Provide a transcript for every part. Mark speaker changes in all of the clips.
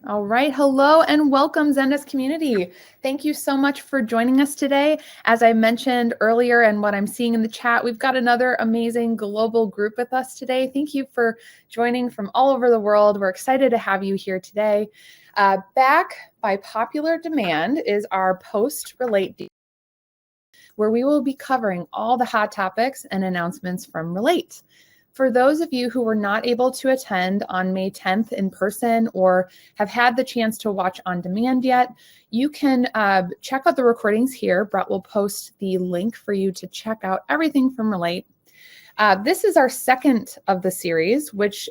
Speaker 1: All right. Hello and welcome, Zendesk community. Thank you so much for joining us today. As I mentioned earlier and what I'm seeing in the chat, we've got another amazing global group with us today. Thank you for joining from all over the world. We're excited to have you here today. Back by popular demand is our post-Relate, where we will be covering all the hot topics and announcements from Relate. For those of you who were not able to attend on May 10th in person or have had the chance to watch on demand yet, you can check out the recordings here. Brett will post the link for you to check out everything from Relate. This is our second of the series, which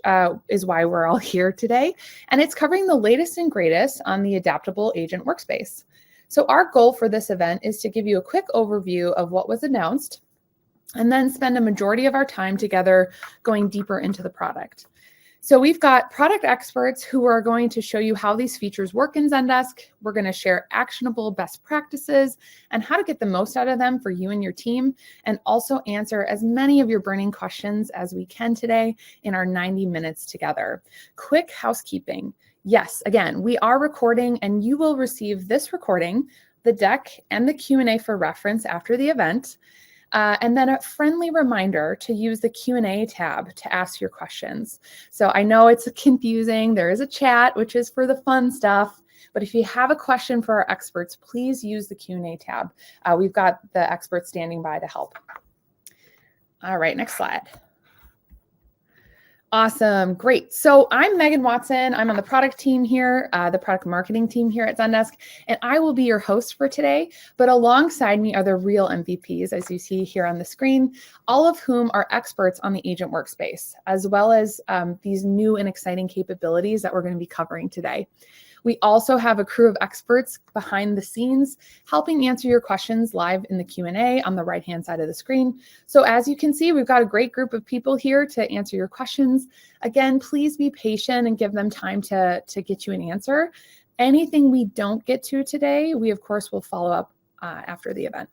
Speaker 1: is why we're all here today, and it's covering the latest and greatest on the adaptable agent workspace. So our goal for this event is to give you a quick overview of what was announced, and then spend a majority of our time together going deeper into the product. So we've got product experts who are going to show you how these features work in Zendesk. We're going to share actionable best practices and how to get the most out of them for you and your team, and also answer as many of your burning questions as we can today in our 90 minutes together. Quick housekeeping. Yes, again, we are recording and you will receive this recording, the deck, and the Q&A for reference after the event. And then a friendly reminder to use the Q&A tab to ask your questions. So I know it's confusing. There is a chat, which is for the fun stuff. But if you have a question for our experts, please use the Q&A tab. We've got the experts standing by to help. All right, next slide. Awesome. Great. So I'm Megan Watson. I'm on the product team here, the product marketing team here at Zendesk, and I will be your host for today. But alongside me are the real MVPs, as you see here on the screen, all of whom are experts on the agent workspace, as well as these new and exciting capabilities that we're going to be covering today. We also have a crew of experts behind the scenes helping answer your questions live in the Q&A on the right-hand side of the screen. So as you can see, we've got a great group of people here to answer your questions. Again, please be patient and give them time to get you an answer. Anything we don't get to today, we of course will follow up after the event.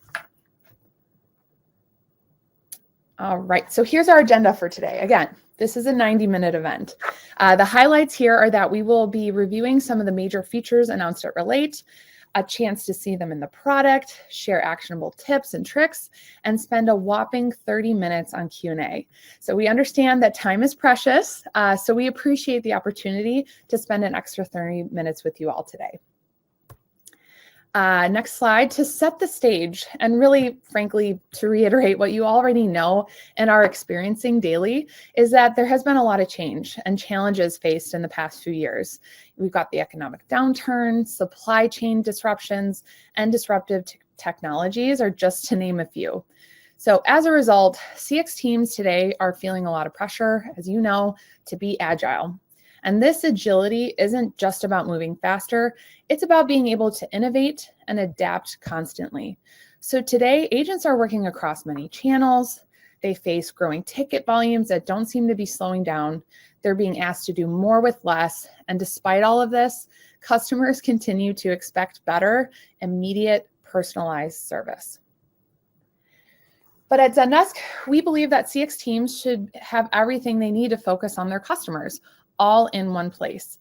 Speaker 1: All right, so here's our agenda for today. Again, this is a 90-minute event. The highlights here are that we will be reviewing some of the major features announced at Relate, a chance to see them in the product, share actionable tips and tricks, and spend a whopping 30 minutes on Q&A. So we understand that time is precious, so we appreciate the opportunity to spend an extra 30 minutes with you all today. Next slide. To set the stage and really, frankly, to reiterate what you already know and are experiencing daily, is that there has been a lot of change and challenges faced in the past few years. We've got the economic downturn, supply chain disruptions, and disruptive technologies are just to name a few. So as a result, CX teams today are feeling a lot of pressure, as you know, to be agile. And this agility isn't just about moving faster, it's about being able to innovate and adapt constantly. So today, agents are working across many channels. They face growing ticket volumes that don't seem to be slowing down. They're being asked to do more with less. And despite all of this, customers continue to expect better, immediate, personalized service. But at Zendesk, we believe that CX teams should have everything they need to focus on their customers, all in one place.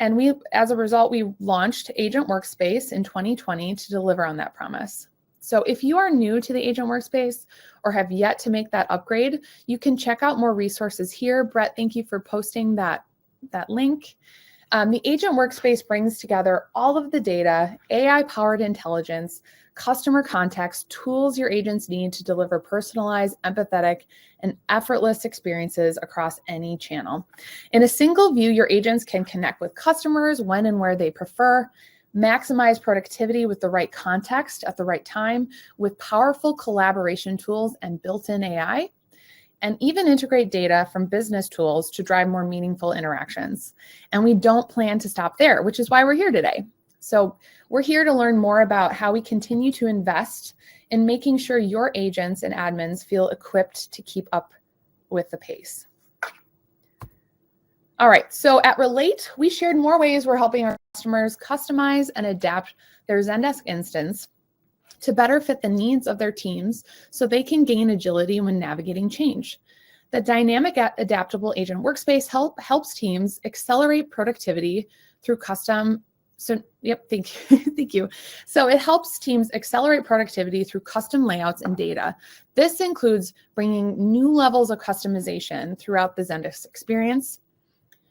Speaker 1: And as a result, we launched Agent Workspace in 2020 to deliver on that promise. So if you are new to the Agent Workspace or have yet to make that upgrade, you can check out more resources here. Brett, thank you for posting that link. The Agent Workspace brings together all of the data, AI-powered intelligence, customer context, tools your agents need to deliver personalized, empathetic, and effortless experiences across any channel. In a single view, your agents can connect with customers when and where they prefer, maximize productivity with the right context at the right time, with powerful collaboration tools and built-in AI, and even integrate data from business tools to drive more meaningful interactions. And we don't plan to stop there, which is why we're here today. So we're here to learn more about how we continue to invest in making sure your agents and admins feel equipped to keep up with the pace. All right, so at Relate, we shared more ways we're helping our customers customize and adapt their Zendesk instance to better fit the needs of their teams so they can gain agility when navigating change. The dynamic adaptable agent workspace helps teams accelerate productivity through custom. So, yep, thank you. Thank you. So it helps teams accelerate productivity through custom layouts and data. This includes bringing new levels of customization throughout the Zendesk experience.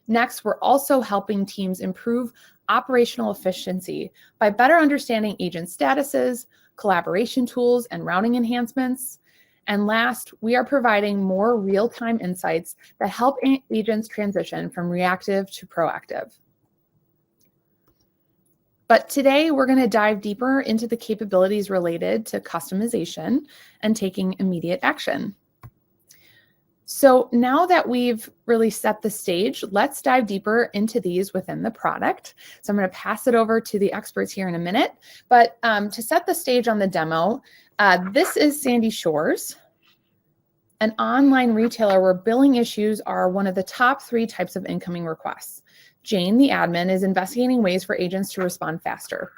Speaker 1: Next, we're also helping teams improve operational efficiency by better understanding agent statuses, collaboration tools, and routing enhancements. And last, we are providing more real-time insights that help agents transition from reactive to proactive. But today, we're going to dive deeper into the capabilities related to customization and taking immediate action. So now that we've really set the stage, let's dive deeper into these within the product. So I'm going to pass it over to the experts here in a minute. But to set the stage on the demo, this is Sandy Shores, an online retailer where billing issues are one of the top 3 types of incoming requests. Jane, the admin, is investigating ways for agents to respond faster.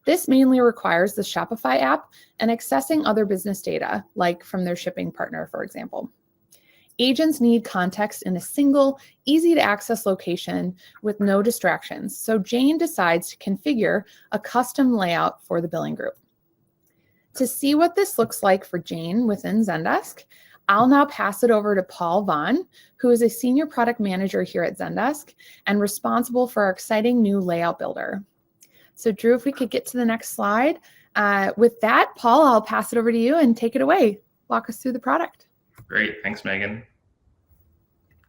Speaker 1: This mainly requires the Shopify app and accessing other business data, like from their shipping partner, for example. Agents need context in a single, easy-to-access location with no distractions. So Jane decides to configure a custom layout for the billing group. To see what this looks like for Jane within Zendesk, I'll now pass it over to Paul Vaughn, who is a senior product manager here at Zendesk and responsible for our exciting new layout builder. So Drew, if we could get to the next slide. With that, Paul, I'll pass it over to you and take it away. Walk us through the product.
Speaker 2: Great, thanks, Megan.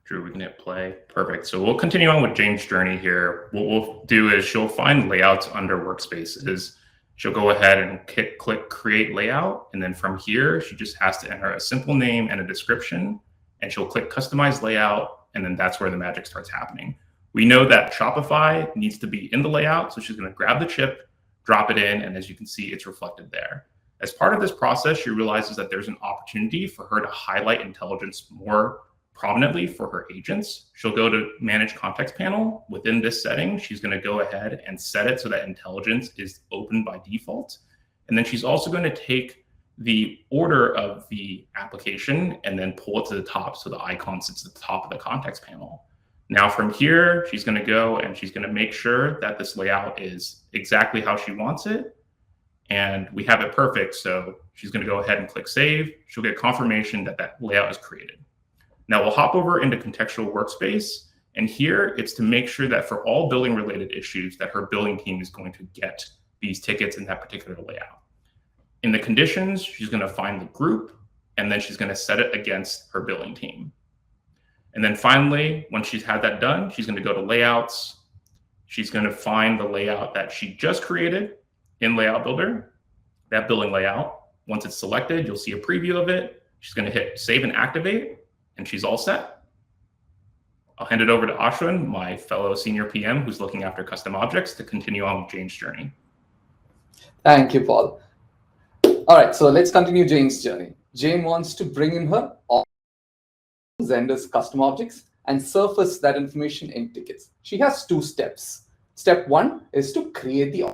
Speaker 2: Drew, we can hit play. Perfect. So we'll continue on with Jane's journey here. What we'll do is she'll find layouts under Workspaces. She'll go ahead and click Create Layout. And then from here, she just has to enter a simple name and a description. And she'll click Customize Layout. And then that's where the magic starts happening. We know that Shopify needs to be in the layout. So she's going to grab the chip, drop it in. And as you can see, it's reflected there. As part of this process, she realizes that there's an opportunity for her to highlight intelligence more prominently for her agents. She'll go to Manage Context Panel. Within this setting, she's going to go ahead and set it so that intelligence is open by default. And then she's also going to take the order of the application and then pull it to the top so the icon sits at the top of the context panel. Now from here, she's going to go and she's going to make sure that this layout is exactly how she wants it. And we have it perfect. So she's going to go ahead and click Save. She'll get confirmation that that layout is created. Now we'll hop over into Contextual Workspace. And here it's to make sure that for all billing related issues that her billing team is going to get these tickets in that particular layout. In the conditions, she's going to find the group, and then she's going to set it against her billing team. And then finally, once she's had that done, she's going to go to Layouts. She's going to find the layout that she just created in Layout Builder, that billing layout. Once it's selected, you'll see a preview of it. She's going to hit Save and Activate, and she's all set. I'll hand it over to Ashwin, my fellow senior PM, who's looking after custom objects, to continue on with Jane's journey.
Speaker 3: Thank you, Paul. All right, so let's continue Jane's journey. Jane wants to bring in her Zendesk custom objects and surface that information in tickets. She has 2 steps. Step 1 is to create the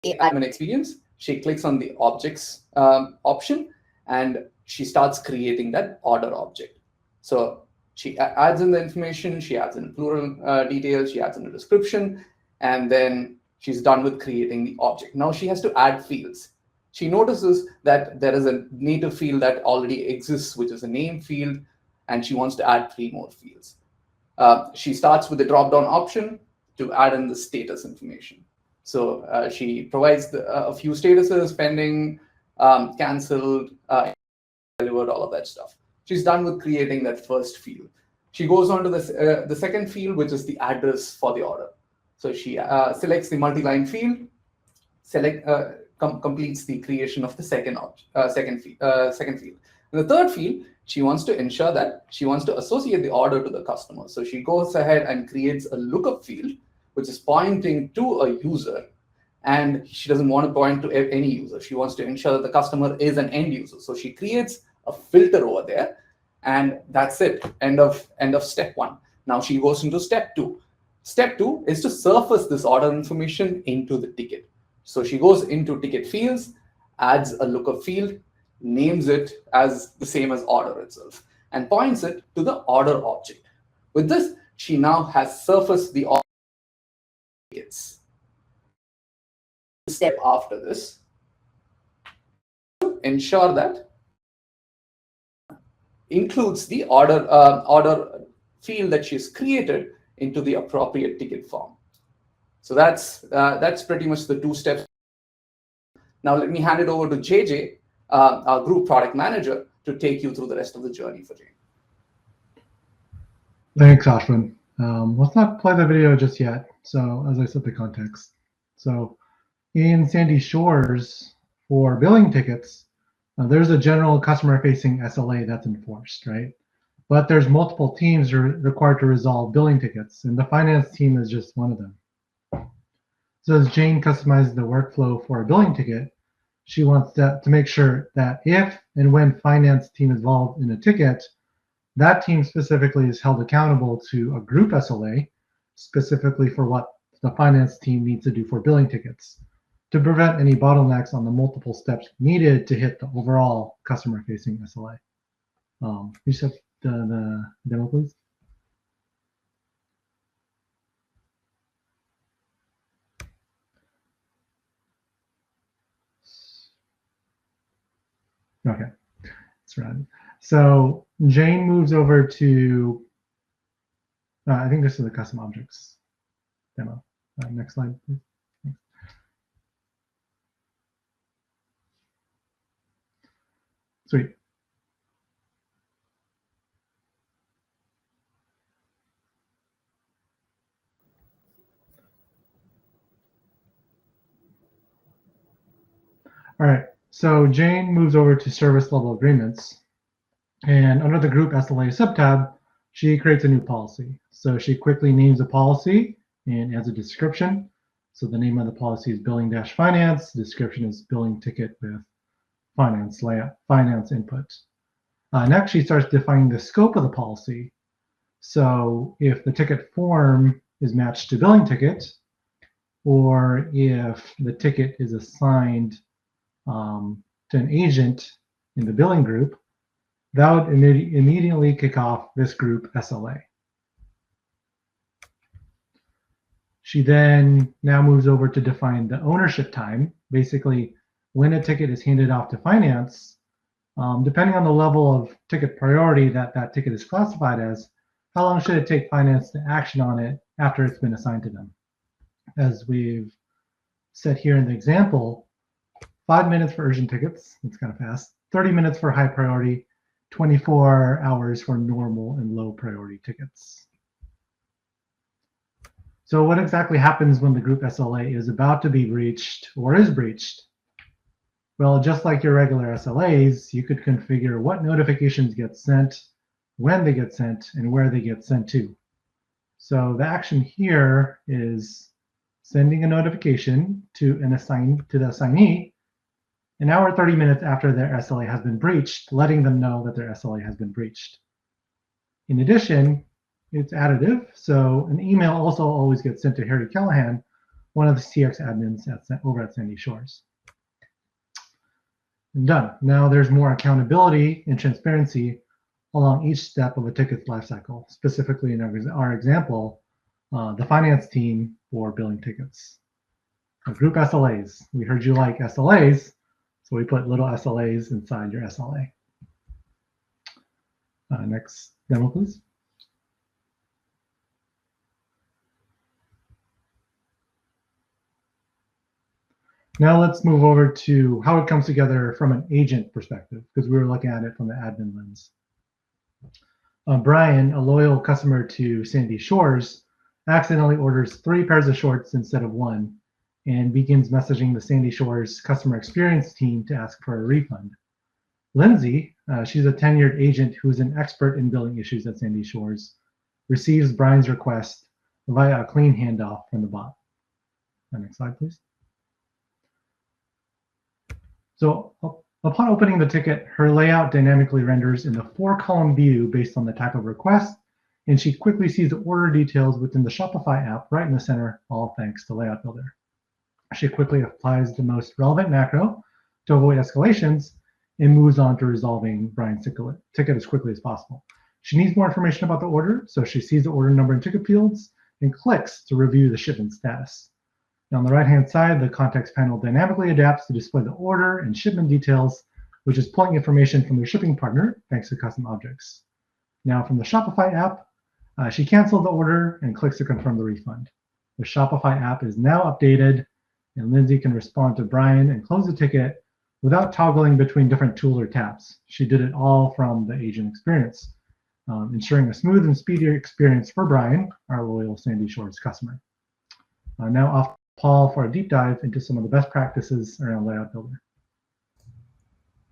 Speaker 3: admin experience. She clicks on the objects option and she starts creating that order object. So she adds in the information, she adds in plural details, she adds in the description, and then she's done with creating the object. Now she has to add fields. She notices that there is a native field that already exists, which is a name field, and she wants to add 3 more fields. She starts with the drop-down option to add in the status information. So she provides a few statuses: pending, canceled, delivered, all of that stuff. She's done with creating that first field. She goes on to the second field, which is the address for the order. So she selects the multi-line field, completes the creation of the second field. In the third field, she wants to ensure that she wants to associate the order to the customer. So she goes ahead and creates a lookup field, which is pointing to a user. And she doesn't want to point to any user. She wants to ensure that the customer is an end user. So she creates a filter over there, and that's it. End of step 1. Now she goes into step 2. Step 2 is to surface this order information into the ticket. So she goes into ticket fields, adds a lookup field, names it as the same as order itself, and points it to the order object. With this, she now has surfaced the order step after this, ensure that includes the order field that she's created into the appropriate ticket form. So that's pretty much the 2 steps. Now let me hand it over to JJ, our group product manager, to take you through the rest of the journey for Jane.
Speaker 4: Thanks, Ashwin. Let's not play the video just yet. So as I set the context. So in Sandy Shores for billing tickets, there's a general customer-facing SLA that's enforced, right? But there's multiple teams required to resolve billing tickets, and the finance team is just one of them. So as Jane customizes the workflow for a billing ticket, she wants to make sure that if and when finance team is involved in a ticket, that team specifically is held accountable to a group SLA, specifically for what the finance team needs to do for billing tickets, to prevent any bottlenecks on the multiple steps needed to hit the overall customer-facing SLA. You set the demo, please. Okay, that's right. So Jane moves over to, I think this is the custom objects demo. Next slide, please. Sweet. All right, so Jane moves over to service level agreements. And under the group SLA subtab, she creates a new policy. So she quickly names a policy and adds a description. So the name of the policy is billing-finance. Description is billing ticket with finance layout, finance input. Next, she starts defining the scope of the policy. So if the ticket form is matched to billing ticket, or if the ticket is assigned to an agent in the billing group, that would immediately kick off this group SLA. She then now moves over to define the ownership time, basically when a ticket is handed off to finance, depending on the level of ticket priority that that ticket is classified as, how long should it take finance to action on it after it's been assigned to them? As we've said here in the example, 5 minutes for urgent tickets, it's kind of fast, 30 minutes for high priority, 24 hours for normal and low priority tickets. So what exactly happens when the group SLA is about to be breached or is breached? Well, just like your regular SLAs, you could configure what notifications get sent, when they get sent, and where they get sent to. So the action here is sending a notification to the assignee an hour 30 minutes after their SLA has been breached, letting them know that their SLA has been breached. In addition, it's additive, so an email also always gets sent to Harry Callahan, one of the CX admins over at Sandy Shores. And done. Now there's more accountability and transparency along each step of a ticket's lifecycle, specifically in our example, the finance team for billing tickets. Group SLAs. We heard you like SLAs, so we put little SLAs inside your SLA. Next demo, please. Now let's move over to how it comes together from an agent perspective, because we were looking at it from the admin lens. Brian, a loyal customer to Sandy Shores, accidentally orders 3 pairs of shorts instead of 1 and begins messaging the Sandy Shores customer experience team to ask for a refund. Lindsay, she's a tenured agent who's an expert in billing issues at Sandy Shores, receives Brian's request via a clean handoff from the bot. Next slide, please. So upon opening the ticket, her layout dynamically renders in the 4-column view based on the type of request, and she quickly sees the order details within the Shopify app right in the center, all thanks to Layout Builder. She quickly applies the most relevant macro to avoid escalations and moves on to resolving Brian's ticket as quickly as possible. She needs more information about the order, so she sees the order number and ticket fields and clicks to review the shipment status. Now on the right-hand side, the context panel dynamically adapts to display the order and shipment details, which is pulling information from their shipping partner thanks to custom objects. Now from the Shopify app, she canceled the order and clicks to confirm the refund. The Shopify app is now updated, and Lindsay can respond to Brian and close the ticket without toggling between different tools or tabs. She did it all from the agent experience, ensuring a smooth and speedier experience for Brian, our loyal Sandy Shores customer. Now off to Paul for a deep dive into some of the best practices around Layout Builder.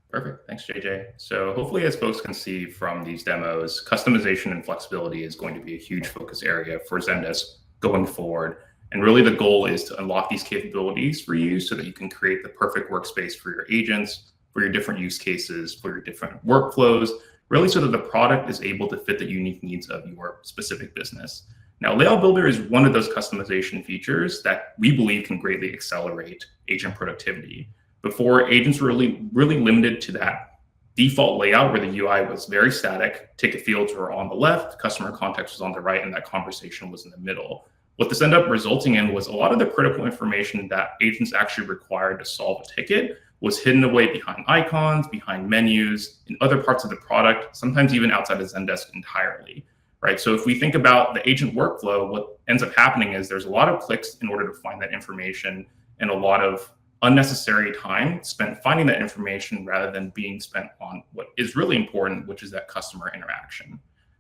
Speaker 2: Perfect. Thanks, JJ. So hopefully, as folks can see from these demos, customization and flexibility is going to be a huge focus area for Zendesk going forward. And really the goal is to unlock these capabilities for you so that you can create the perfect workspace for your agents, for your different use cases, for your different workflows, really so that the product is able to fit the unique needs of your specific business. Now, Layout Builder is one of those customization features that we believe can greatly accelerate agent productivity. Before, agents were really limited to that default layout where the UI was very static, ticket fields were on the left, customer context was on the right, and that conversation was in the middle. What this ended up resulting in was a lot of the critical information that agents actually required to solve a ticket was hidden away behind icons, behind menus, in other parts of the product, sometimes even outside of Zendesk entirely, right? So if we think about the agent workflow, what ends up happening is there's a lot of clicks in order to find that information and a lot of unnecessary time spent finding that information rather than being spent on what is really important, which is that customer interaction.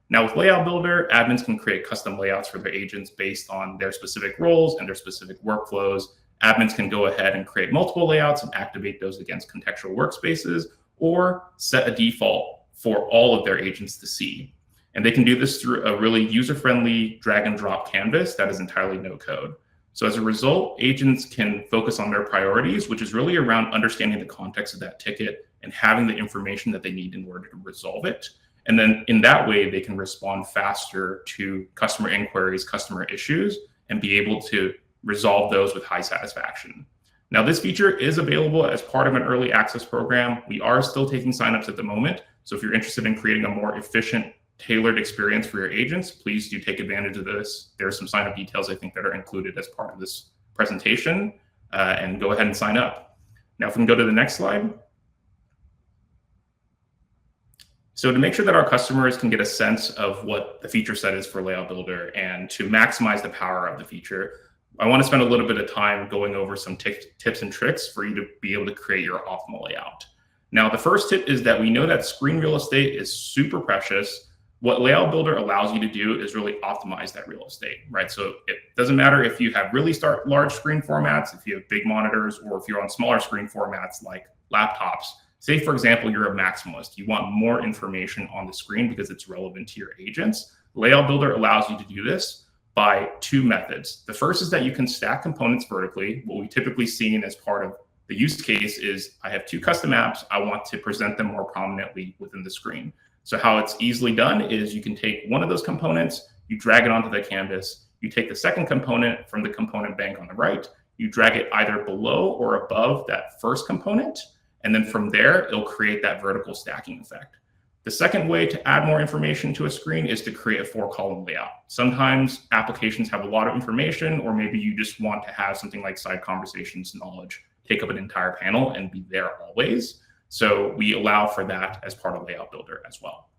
Speaker 2: Now with Layout Builder, admins can create custom layouts for their agents based on their specific roles and their specific workflows. Admins can go ahead and create multiple layouts and activate those against contextual workspaces or set a default for all of their agents to see. And they can do this through a really user-friendly drag and drop canvas that is entirely no code. So as a result, agents can focus on their priorities, which is really around understanding the context of that ticket and having the information that they need in order to resolve it. And then in that way, they can respond faster to customer inquiries, customer issues, and be able to resolve those with high satisfaction. Now, this feature is available as part of an early access program. We are still taking signups at the moment. So if you're interested in creating a more efficient, tailored experience for your agents, please do take advantage of this. There are some sign up details I think that are included as part of this presentation, and go ahead and sign up. Now, if we can go to the next slide. So to make sure that our customers can get a sense of what the feature set is for Layout Builder and to maximize the power of the feature, I want to spend a little bit of time going over some tips and tricks for you to be able to create your optimal layout. Now, the first tip is that we know that screen real estate is super precious. What Layout Builder allows you to do is really optimize that real estate, right? So it doesn't matter if you have really large screen formats, if you have big monitors, or if you're on smaller screen formats like laptops. Say, for example, you're a maximalist. You want more information on the screen because it's relevant to your agents. Layout Builder allows you to do this by two methods. The first is that you can stack components vertically. What we typically see as part of the use case is I have two custom apps. I want to present them more prominently within the screen. So how it's easily done is you can take one of those components, you drag it onto the canvas, you take the second component from the component bank on the right, you drag it either below or above that first component, and then from there, it'll create that vertical stacking effect. The second way to add more information to a screen is to create a 4-column layout. Sometimes applications have a lot of information, or maybe you just want to have something like side conversations knowledge take up an entire panel and be there always. So we allow for that as part of Layout Builder as well.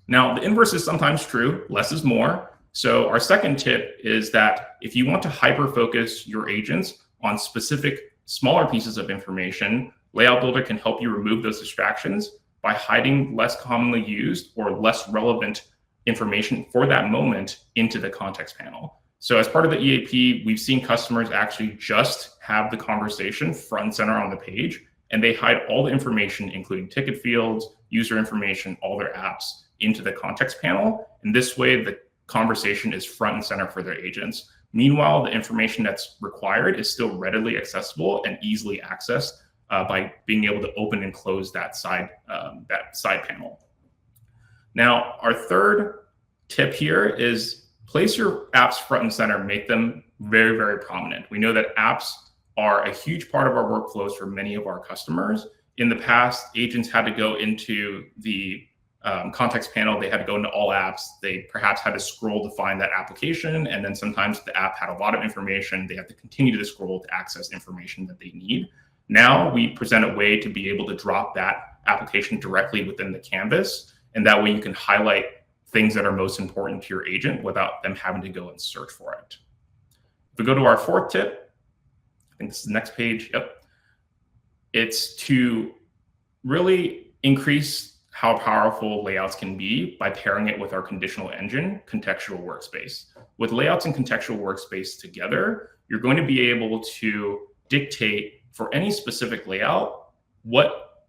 Speaker 2: Now, the inverse is sometimes true, less is more. So our second tip is that if you want to hyper-focus your agents on specific smaller pieces of information, Layout Builder can help you remove those distractions by hiding less commonly used or less relevant information for that moment into the context panel. So as part of the EAP, we've seen customers actually just have the conversation front and center on the page, and they hide all the information, including ticket fields, user information, all their apps into the context panel. And this way, the conversation is front and center for their agents. Meanwhile, the information that's required is still readily accessible and easily accessed by being able to open and close that side panel. Now, our third tip here is place your apps front and center, make them very, very prominent. We know that apps are a huge part of our workflows for many of our customers. In the past, agents had to go into the context panel, they had to go into all apps. They perhaps had to scroll to find that application. And then sometimes the app had a lot of information. They have to continue to scroll to access information that they need. Now we present a way to be able to drop that application directly within the canvas. And that way you can highlight things that are most important to your agent without them having to go and search for it. If we go to our fourth tip, I think this is the next page. Yep. It's to really increase how powerful layouts can be by pairing it with our conditional engine, Contextual Workspace. With layouts and Contextual Workspace together, you're going to be able to dictate for any specific layout what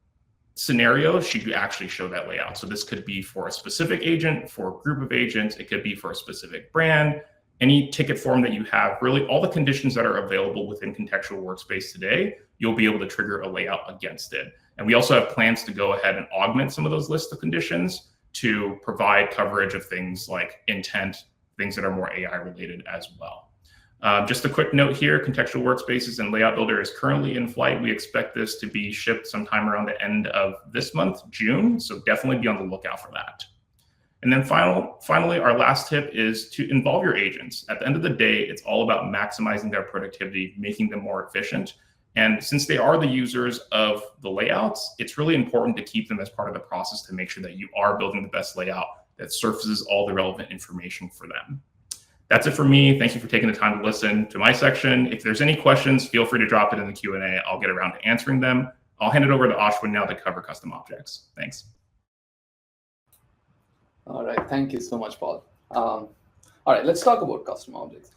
Speaker 2: scenarios should you actually show that layout. So this could be for a specific agent, for a group of agents, it could be for a specific brand, any ticket form that you have, really all the conditions that are available within Contextual Workspace today, you'll be able to trigger a layout against it. And we also have plans to go ahead and augment some of those lists of conditions to provide coverage of things like intent, things that are more AI related as well. Just a quick note here, Contextual Workspaces and Layout Builder is currently in flight. We expect this to be shipped sometime around the end of this month, June. So definitely be on the lookout for that. And then finally, our last tip is to involve your agents. At the end of the day, it's all about maximizing their productivity, making them more efficient. And since they are the users of the layouts, it's really important to keep them as part of the process to make sure that you are building the best layout that surfaces all the relevant information for them. That's it for me. Thank you for taking the time to listen to my section. If there's any questions, feel free to drop it in the Q&A. I'll get around to answering them. I'll hand it over to Ashwin now to cover custom objects. Thanks.
Speaker 3: All right, thank you so much, Paul. All right, let's talk about custom objects.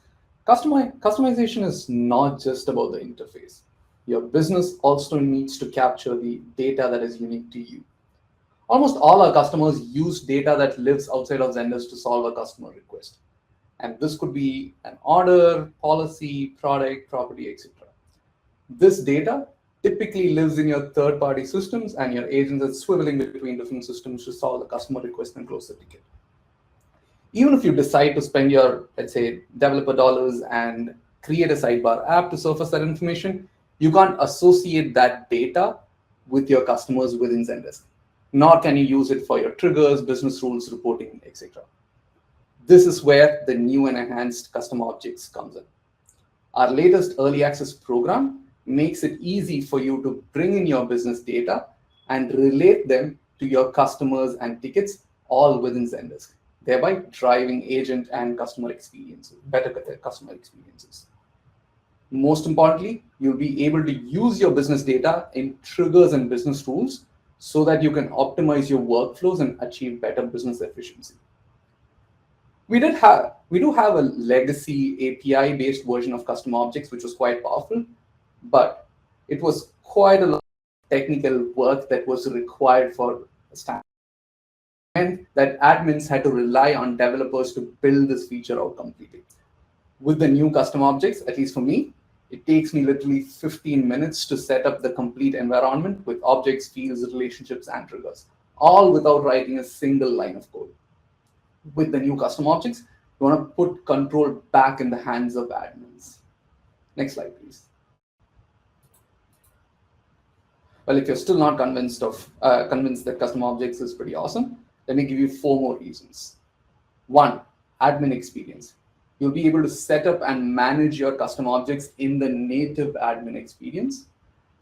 Speaker 3: Customization is not just about the interface. Your business also needs to capture the data that is unique to you. Almost all our customers use data that lives outside of Zendesk to solve a customer request. And this could be an order, policy, product, property, etc. This data typically lives in your third-party systems, and your agents are swiveling between different systems to solve the customer request and close the ticket. Even if you decide to spend your, let's say, developer dollars and create a sidebar app to surface that information, you can't associate that data with your customers within Zendesk, nor can you use it for your triggers, business rules, reporting, etc. This is where the new and enhanced custom objects comes in. Our latest early access program makes it easy for you to bring in your business data and relate them to your customers and tickets all within Zendesk, thereby driving agent and customer experiences, better customer experiences. Most importantly, you'll be able to use your business data in triggers and business rules so that you can optimize your workflows and achieve better business efficiency. We do have a legacy API-based version of custom objects, which was quite powerful, but it was quite a lot of technical work that was required for a standard, and that admins had to rely on developers to build this feature out completely. With the new custom objects, at least for me, it takes me literally 15 minutes to set up the complete environment with objects, fields, relationships, and triggers, all without writing a single line of code. With the new custom objects, you want to put control back in the hands of admins. Next slide, please. Well, if you're still not convinced that custom objects is pretty awesome, let me give you 4 more reasons. 1, admin experience. You'll be able to set up and manage your custom objects in the native admin experience.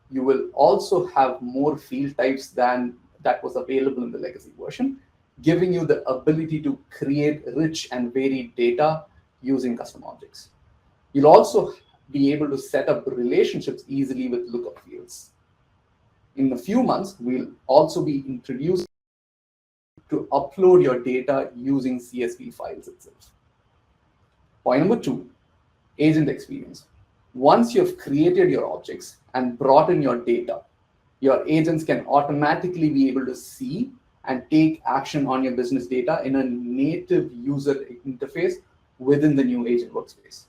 Speaker 3: You will also have more field types than that was available in the legacy version, giving you the ability to create rich and varied data using custom objects. You'll also be able to set up relationships easily with lookup fields. In a few months, we'll also be introduced to upload your data using CSV files itself. Point number 2, agent experience. Once you've created your objects and brought in your data, your agents can automatically be able to see and take action on your business data in a native user interface within the new agent workspace.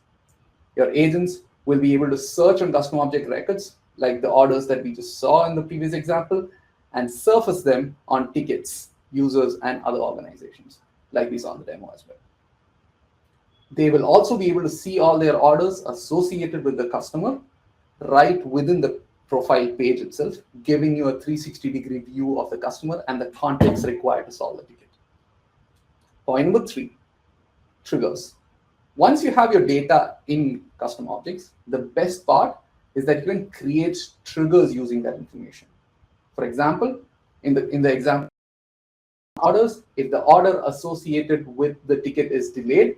Speaker 3: Your agents will be able to search on custom object records, like the orders that we just saw in the previous example, and surface them on tickets, users, and other organizations, like we saw in the demo as well. They will also be able to see all their orders associated with the customer right within the profile page itself, giving you a 360-degree view of the customer and the context required to solve the ticket. Point number 3, triggers. Once you have your data in custom objects, the best part is that you can create triggers using that information. For example, in the example orders, if the order associated with the ticket is delayed,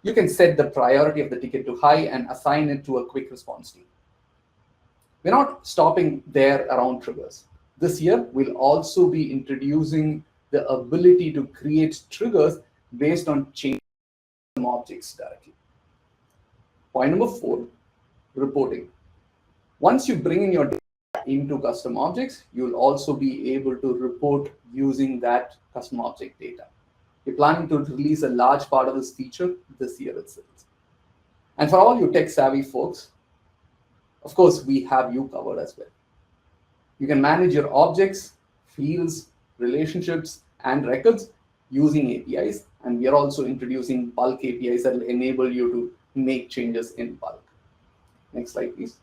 Speaker 3: you can set the priority of the ticket to high and assign it to a quick response team. We're not stopping there around triggers. This year, we'll also be introducing the ability to create triggers based on changing objects directly. Point number 4, reporting. Once you bring in your data into custom objects, you'll also be able to report using that custom object data. We're planning to release a large part of this feature this year itself. And for all you tech-savvy folks, of course, we have you covered as well. You can manage your objects, fields, relationships, and records using APIs. And we are also introducing bulk APIs that will enable you to make changes in bulk. Next slide, please.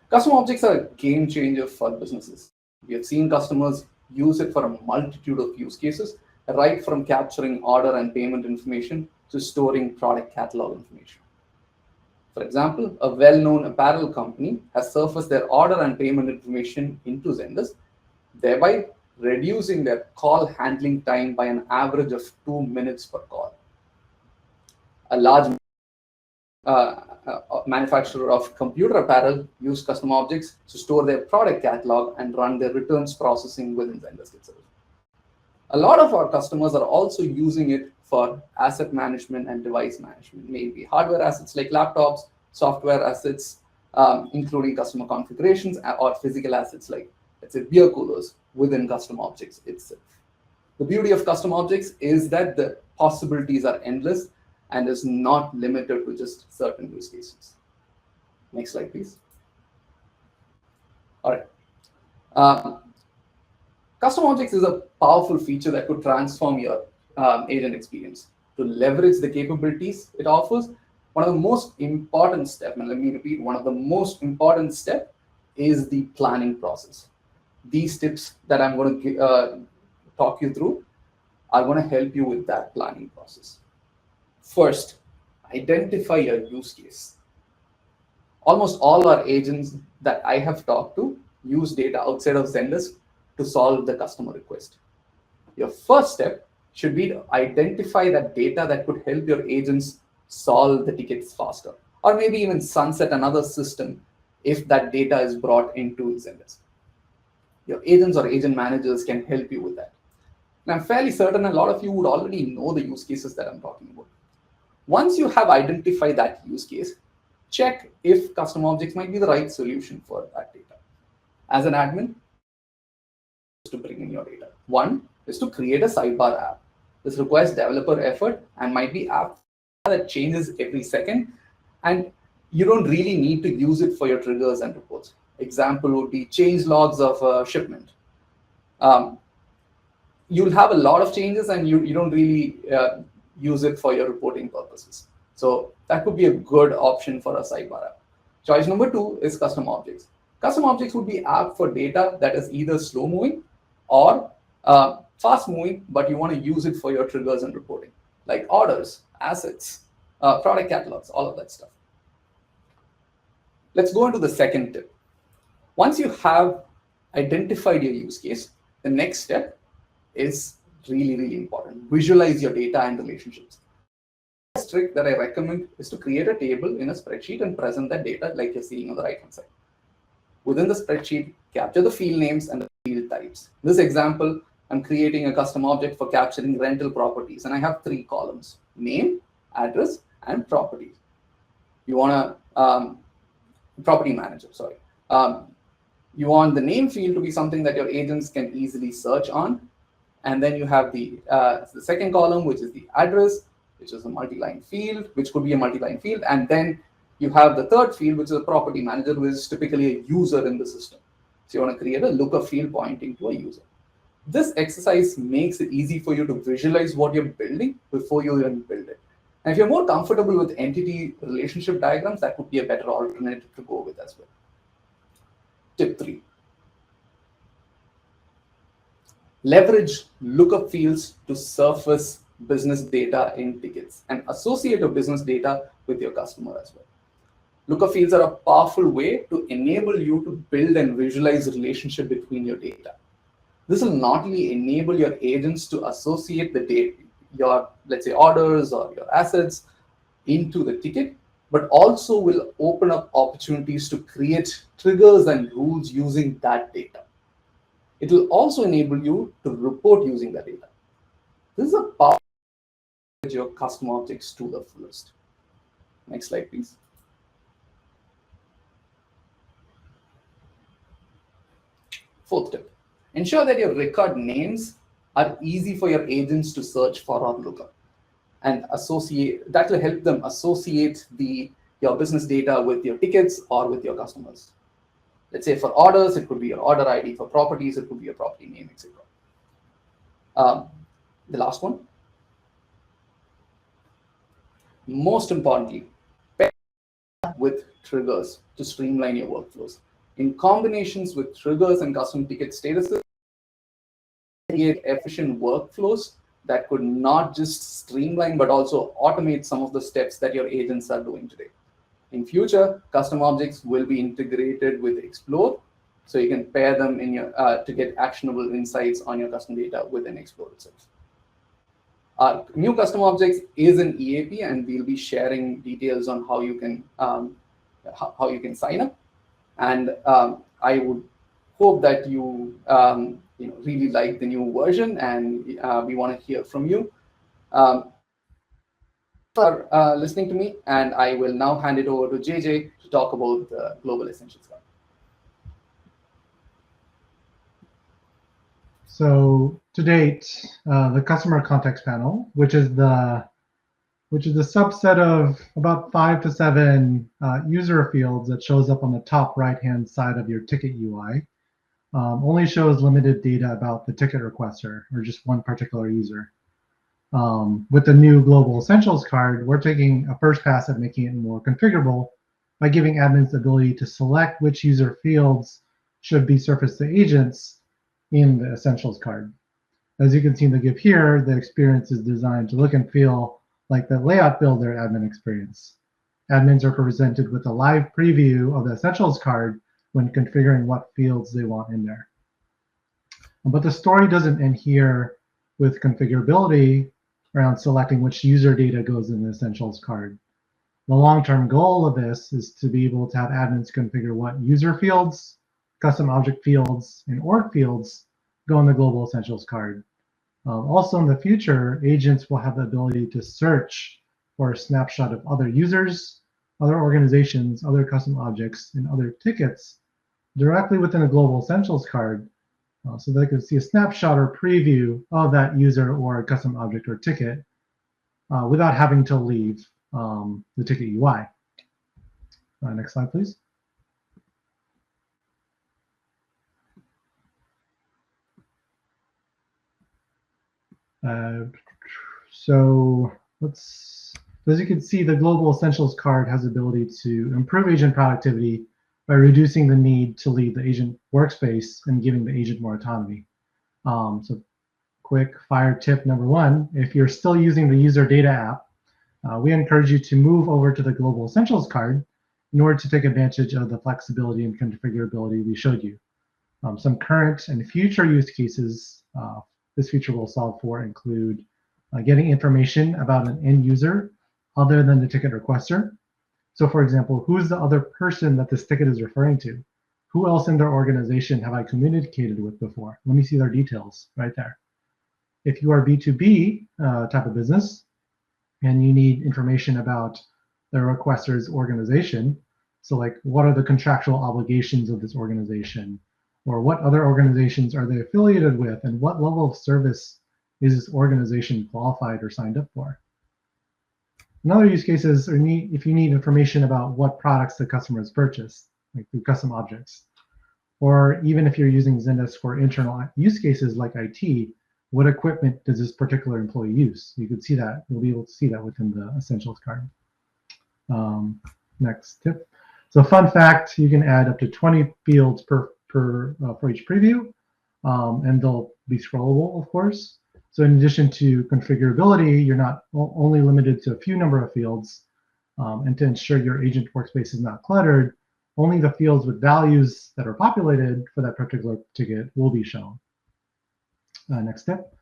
Speaker 3: Custom objects are a game changer for businesses. We have seen customers use it for a multitude of use cases, right from capturing order and payment information to storing product catalog information. For example, a well-known apparel company has surfaced their order and payment information into Zendesk, thereby reducing their call handling time by an average of 2 minutes per call. A large manufacturer of computer apparel used custom objects to store their product catalog and run their returns processing within Zendesk itself. A lot of our customers are also using it for asset management and device management, maybe hardware assets like laptops, software assets, including customer configurations, or physical assets like, let's say, beer coolers within custom objects itself. The beauty of custom objects is that the possibilities are endless and is not limited to just certain use cases. Next slide, please. All right. Custom objects is a powerful feature that could transform your agent experience. To leverage the capabilities it offers, one of the most important steps, and let me repeat, one of the most important steps is the planning process. These tips that I'm going to talk you through are going to help you with that planning process. First, identify your use case. Almost all our agents that I have talked to use data outside of Zendesk to solve the customer request. Your first step should be to identify that data that could help your agents solve the tickets faster, or maybe even sunset another system if that data is brought into Zendesk. Your agents or agent managers can help you with that. And I'm fairly certain a lot of you would already know the use cases that I'm talking about. Once you have identified that use case, check if custom objects might be the right solution for that data. As an admin, to bring in your data. One is to create a sidebar app. This requires developer effort and might be app that changes every second, and you don't really need to use it for your triggers and reports. Example would be change logs of a shipment. You'll have a lot of changes and you don't really use it for your reporting purposes. So that could be a good option for a sidebar app. Choice number 2 is custom objects. Custom objects would be app for data that is either slow moving or fast moving, but you want to use it for your triggers and reporting, like orders, assets, product catalogs, all of that stuff. Let's go into the second tip. Once you have identified your use case, the next step is really, really important. Visualize your data and relationships. The trick that I recommend is to create a table in a spreadsheet and present that data like you're seeing on the right-hand side. Within the spreadsheet, capture the field names and the field types. In this example, I'm creating a custom object for capturing rental properties, and I have 3 columns: name, address, and property. You want a property manager, sorry. You want the name field to be something that your agents can easily search on. And then you have the second column, which is the address, which is a multi-line field, which could be a multi-line field. And then you have the third field, which is a property manager, which is typically a user in the system. So you want to create a looker field pointing to a user. This exercise makes it easy for you to visualize what you're building before you even build it. And if you're more comfortable with entity relationship diagrams, that would be a better alternative to go with as well. Tip 3. Leverage lookup fields to surface business data in tickets and associate your business data with your customer as well. Lookup fields are a powerful way to enable you to build and visualize the relationship between your data. This will not only enable your agents to associate the data, your, let's say, orders or your assets into the ticket, but also will open up opportunities to create triggers and rules using that data. It will also enable you to report using that data. This is a powerful way to your custom objects to the fullest. Next slide, please. Fourth tip, ensure that your record names are easy for your agents to search for or look up, and associate. That will help them associate your business data with your tickets or with your customers. Let's say for orders, it could be your order ID. For properties, it could be your property name, etc. The last one, most importantly, pair with triggers to streamline your workflows. In combinations with triggers and custom ticket statuses, create efficient workflows that could not just streamline but also automate some of the steps that your agents are doing today. In future, custom objects will be integrated with Explore, so you can pair them in your to get actionable insights on your custom data within Explore itself. Our new custom objects is an EAP, and we'll be sharing details on how you can sign up. And I would hope that you really like the new version, and we want to hear from you. For listening to me, and I will now hand it over to JJ to talk about the Global Essentials Card.
Speaker 4: So to date, the customer context panel, which is the subset of about 5 to 7 user fields that shows up on the top right-hand side of your ticket UI, only shows limited data about the ticket requester or just one particular user. With the new Global Essentials card, we're taking a first pass at making it more configurable by giving admins the ability to select which user fields should be surfaced to agents in the Essentials card. As you can see in the GIF here, the experience is designed to look and feel like the layout builder admin experience. Admins are presented with a live preview of the Essentials card when configuring what fields they want in there. But the story doesn't end here with configurability around selecting which user data goes in the Essentials card. The long-term goal of this is to be able to have admins configure what user fields, custom object fields, and org fields go in the Global Essentials card. Also in the future, agents will have the ability to search for a snapshot of other users, other organizations, other custom objects, and other tickets directly within a Global Essentials card, so they can see a snapshot or preview of that user or a custom object or ticket without having to leave the ticket UI. Next slide, please. So as you can see, the Global Essentials card has the ability to improve agent productivity by reducing the need to leave the agent workspace and giving the agent more autonomy. So quick fire tip number 1, if you're still using the user data app, we encourage you to move over to the Global Essentials card in order to take advantage of the flexibility and configurability we showed you. Some current and future use cases this feature will solve for include getting information about an end user other than the ticket requester. So for example, who's the other person that this ticket is referring to? Who else in their organization have I communicated with before? Let me see their details right there. If you are B2B type of business and you need information about the requester's organization, so like what are the contractual obligations of this organization? Or what other organizations are they affiliated with, and what level of service is this organization qualified or signed up for? Another use case is if you need information about what products the customer has purchased, like through custom objects. Or even if you're using Zendesk for internal use cases like IT, what equipment does this particular employee use? You could see that. You'll be able to see that within the Essentials card. Next tip. So fun fact, you can add up to 20 fields for each preview, and they'll be scrollable, of course. So in addition to configurability, you're not only limited to a few number of fields, and to ensure your agent workspace is not cluttered, only the fields with values that are populated for that particular ticket will be shown. Next step.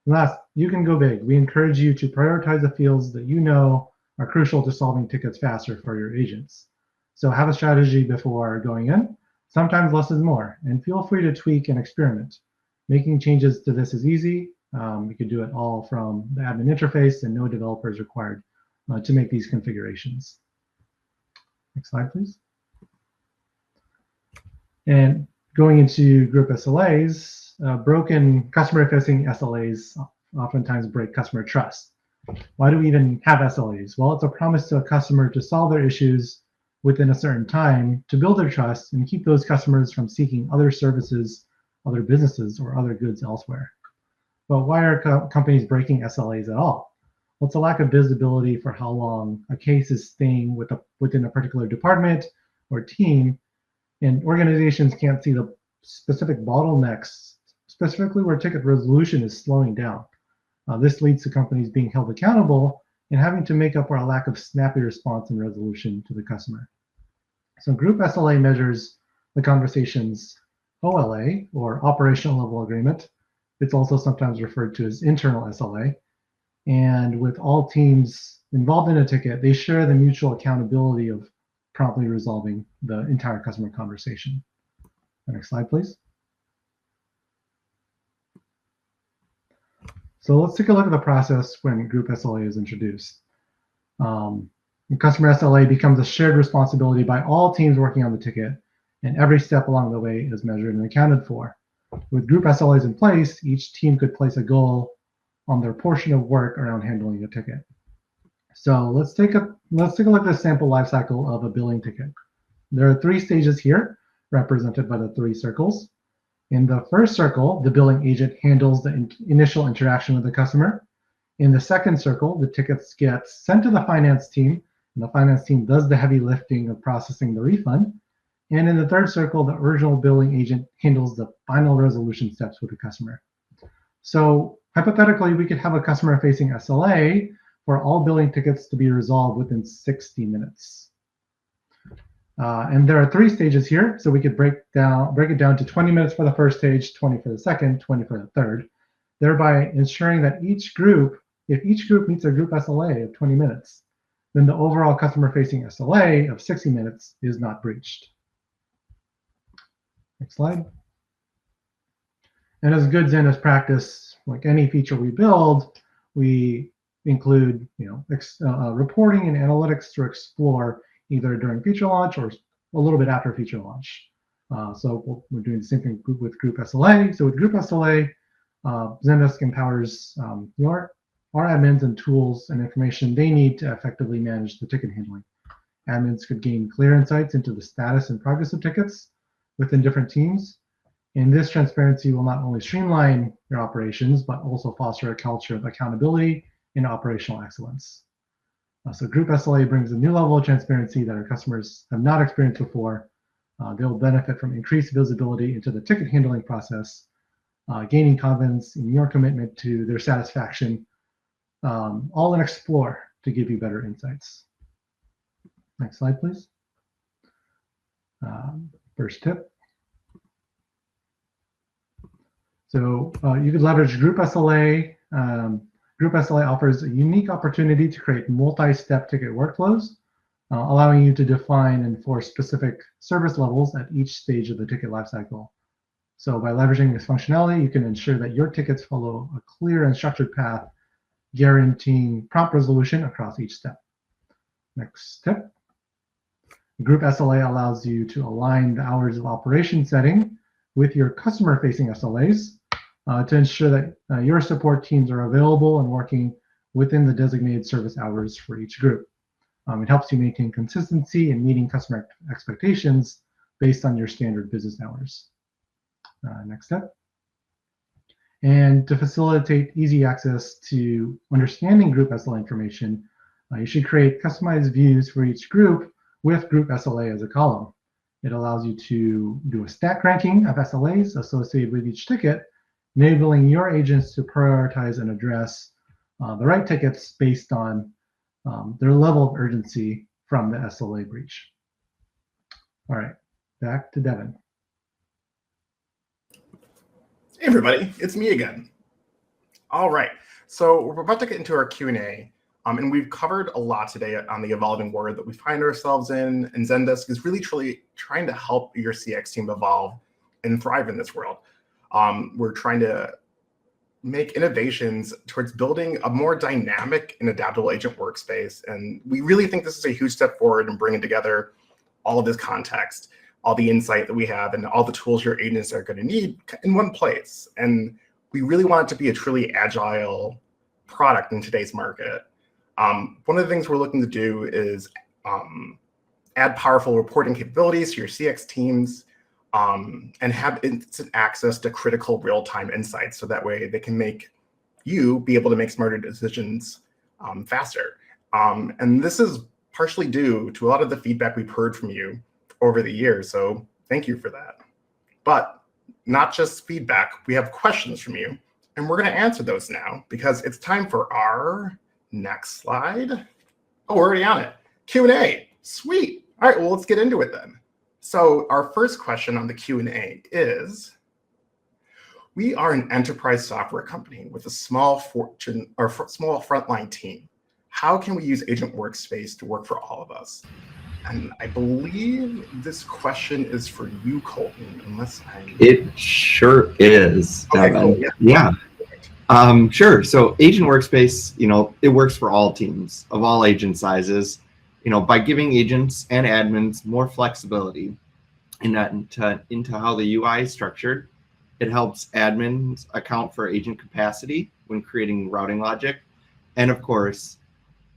Speaker 4: Last, you can go big. We encourage you to prioritize the fields that you know are crucial to solving tickets faster for your agents. So have a strategy before going in. Sometimes less is more, and feel free to tweak and experiment. Making changes to this is easy. You can do it all from the admin interface, and no developers required to make these configurations. Next slide, please. And going into group SLAs, broken customer-facing SLAs oftentimes break customer trust. Why do we even have SLAs? Well, it's a promise to a customer to solve their issues within a certain time to build their trust and keep those customers from seeking other services, other businesses, or other goods elsewhere. But why are companies breaking SLAs at all? Well, it's a lack of visibility for how long a case is staying within a particular department or team, and organizations can't see the specific bottlenecks, specifically where ticket resolution is slowing down. This leads to companies being held accountable and having to make up for a lack of snappy response and resolution to the customer. So group SLA measures the conversation's OLA, or operational level agreement. It's also sometimes referred to as internal SLA. And with all teams involved in a ticket, they share the mutual accountability of promptly resolving the entire customer conversation. Next slide, please. So let's take a look at the process when group SLA is introduced. Customer SLA becomes a shared responsibility by all teams working on the ticket, and every step along the way is measured and accounted for. With group SLAs in place, each team could place a goal on their portion of work around handling a ticket. So let's take a look at the sample lifecycle of a billing ticket. There are 3 stages here, represented by the 3 circles. In the first circle, the billing agent handles the initial interaction with the customer. In the second circle, the tickets get sent to the finance team, and the finance team does the heavy lifting of processing the refund. And in the third circle, the original billing agent handles the final resolution steps with the customer. So hypothetically, we could have a customer-facing SLA for all billing tickets to be resolved within 60 minutes. And there are 3 stages here, so we could break it down to 20 minutes for the first stage, 20 for the second, 20 for the third, thereby ensuring that if each group meets a group SLA of 20 minutes, then the overall customer-facing SLA of 60 minutes is not breached. Next slide. And as good Zendesk practice, like any feature we build, we include reporting and analytics to explore either during feature launch or a little bit after feature launch. So we're doing the same thing with group SLA. So with group SLA, Zendesk empowers our admins and tools and information they need to effectively manage the ticket handling. Admins could gain clear insights into the status and progress of tickets within different teams. And this transparency will not only streamline your operations, but also foster a culture of accountability and operational excellence. So group SLA brings a new level of transparency that our customers have not experienced before. They'll benefit from increased visibility into the ticket handling process, gaining confidence in your commitment to their satisfaction, all in Explore to give you better insights. Next slide, please. First tip. So you could leverage Group SLA. Group SLA offers a unique opportunity to create multi-step ticket workflows, allowing you to define and enforce specific service levels at each stage of the ticket lifecycle. So by leveraging this functionality, you can ensure that your tickets follow a clear and structured path, guaranteeing prompt resolution across each step. Next step. Group SLA allows you to align the hours of operation setting with your customer-facing SLAs to ensure that your support teams are available and working within the designated service hours for each group. It helps you maintain consistency in meeting customer expectations based on your standard business hours. Next step. And to facilitate easy access to understanding group SLA information, you should create customized views for each group with group SLA as a column. It allows you to do a stack ranking of SLAs associated with each ticket, enabling your agents to prioritize and address the right tickets based on their level of urgency from the SLA breach. All right, back to Devin.
Speaker 5: Hey everybody, it's me again. All right, so we're about to get into our Q&A, and we've covered a lot today on the evolving world that we find ourselves in, and Zendesk is really truly trying to help your CX team evolve and thrive in this world. We're trying to make innovations towards building a more dynamic and adaptable agent workspace, and we really think this is a huge step forward in bringing together all of this context, all the insight that we have, and all the tools your agents are going to need in one place. And we really want it to be a truly agile product in today's market. One of the things we're looking to do is add powerful reporting capabilities to your CX teams, and have instant access to critical real-time insights, so that way they can make you be able to make smarter decisions faster. And this is partially due to a lot of the feedback we've heard from you over the years, so thank you for that. But not just feedback, we have questions from you, and we're going to answer those now because it's time for our next slide. Oh, we're already on it. Q&A. Sweet. All right, well, let's get into it then. So our first question on the Q&A is, we are an enterprise software company with a small frontline team. How can we use Agent Workspace to work for all of us? And I believe this question is for you, Colton, unless I...
Speaker 6: It sure is, Devin.
Speaker 5: Okay, cool. Yeah.
Speaker 6: Sure. So Agent Workspace, it works for all teams of all agent sizes, by giving agents and admins more flexibility into how the UI is structured. It helps admins account for agent capacity when creating routing logic. And of course,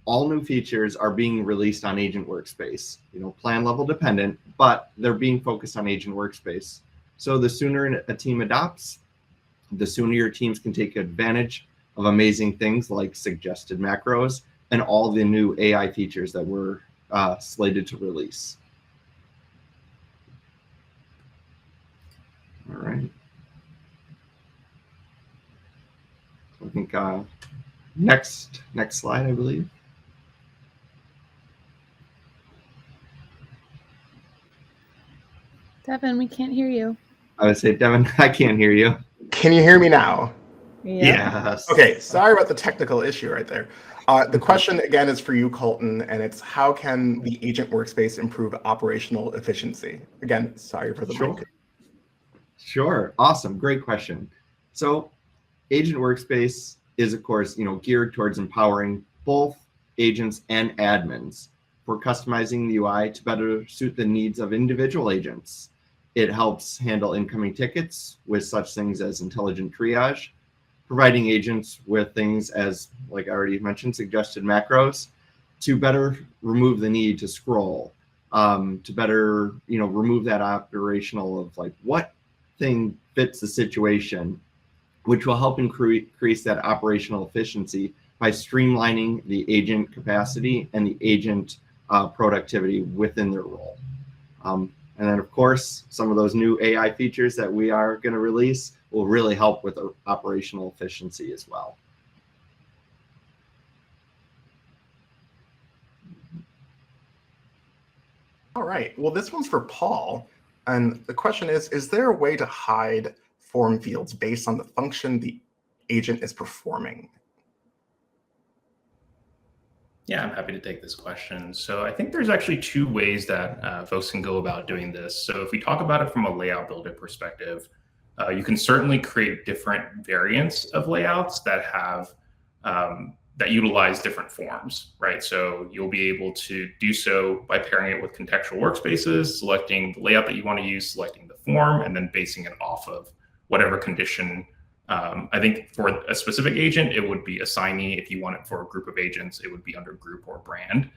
Speaker 6: all new features are being released on Agent Workspace, plan level dependent, but they're being focused on Agent Workspace. So the sooner a team adopts, the sooner your teams can take advantage of amazing things like suggested macros and all the new AI features that we're slated to release. All right. So I think next slide, I believe.
Speaker 1: Devin, we can't hear you.
Speaker 6: I would say, Devin, I can't hear you.
Speaker 5: Can you hear me now?
Speaker 6: Yes.
Speaker 5: Okay, sorry about the technical issue right there. The question again is for you, Colton, and it's, how can the Agent Workspace improve operational efficiency? Again, sorry for the mic.
Speaker 6: Sure. Awesome. Great question. So Agent Workspace is, of course, geared towards empowering both agents and admins for customizing the UI to better suit the needs of individual agents. It helps handle incoming tickets with such things as intelligent triage, providing agents with things as, like I already mentioned, suggested macros to better remove the need to scroll, to better, remove that operational of like what thing fits the situation, which will help increase that operational efficiency by streamlining the agent capacity and the agent productivity within their role. And then, of course, some of those new AI features that we are going to release will really help with operational efficiency as well.
Speaker 5: All right. Well, this one's for Paul. And the question is there a way to hide form fields based on the function the agent is performing?
Speaker 2: Yeah, I'm happy to take this question. So I think there's actually two ways that folks can go about doing this. So if we talk about it from a layout builder perspective, you can certainly create different variants of layouts that have that utilize different forms, right? So you'll be able to do so by pairing it with contextual workspaces, selecting the layout that you want to use, selecting the form, and then basing it off of whatever condition. I think for a specific agent, it would be assignee. If you want it for a group of agents, it would be under group or brand.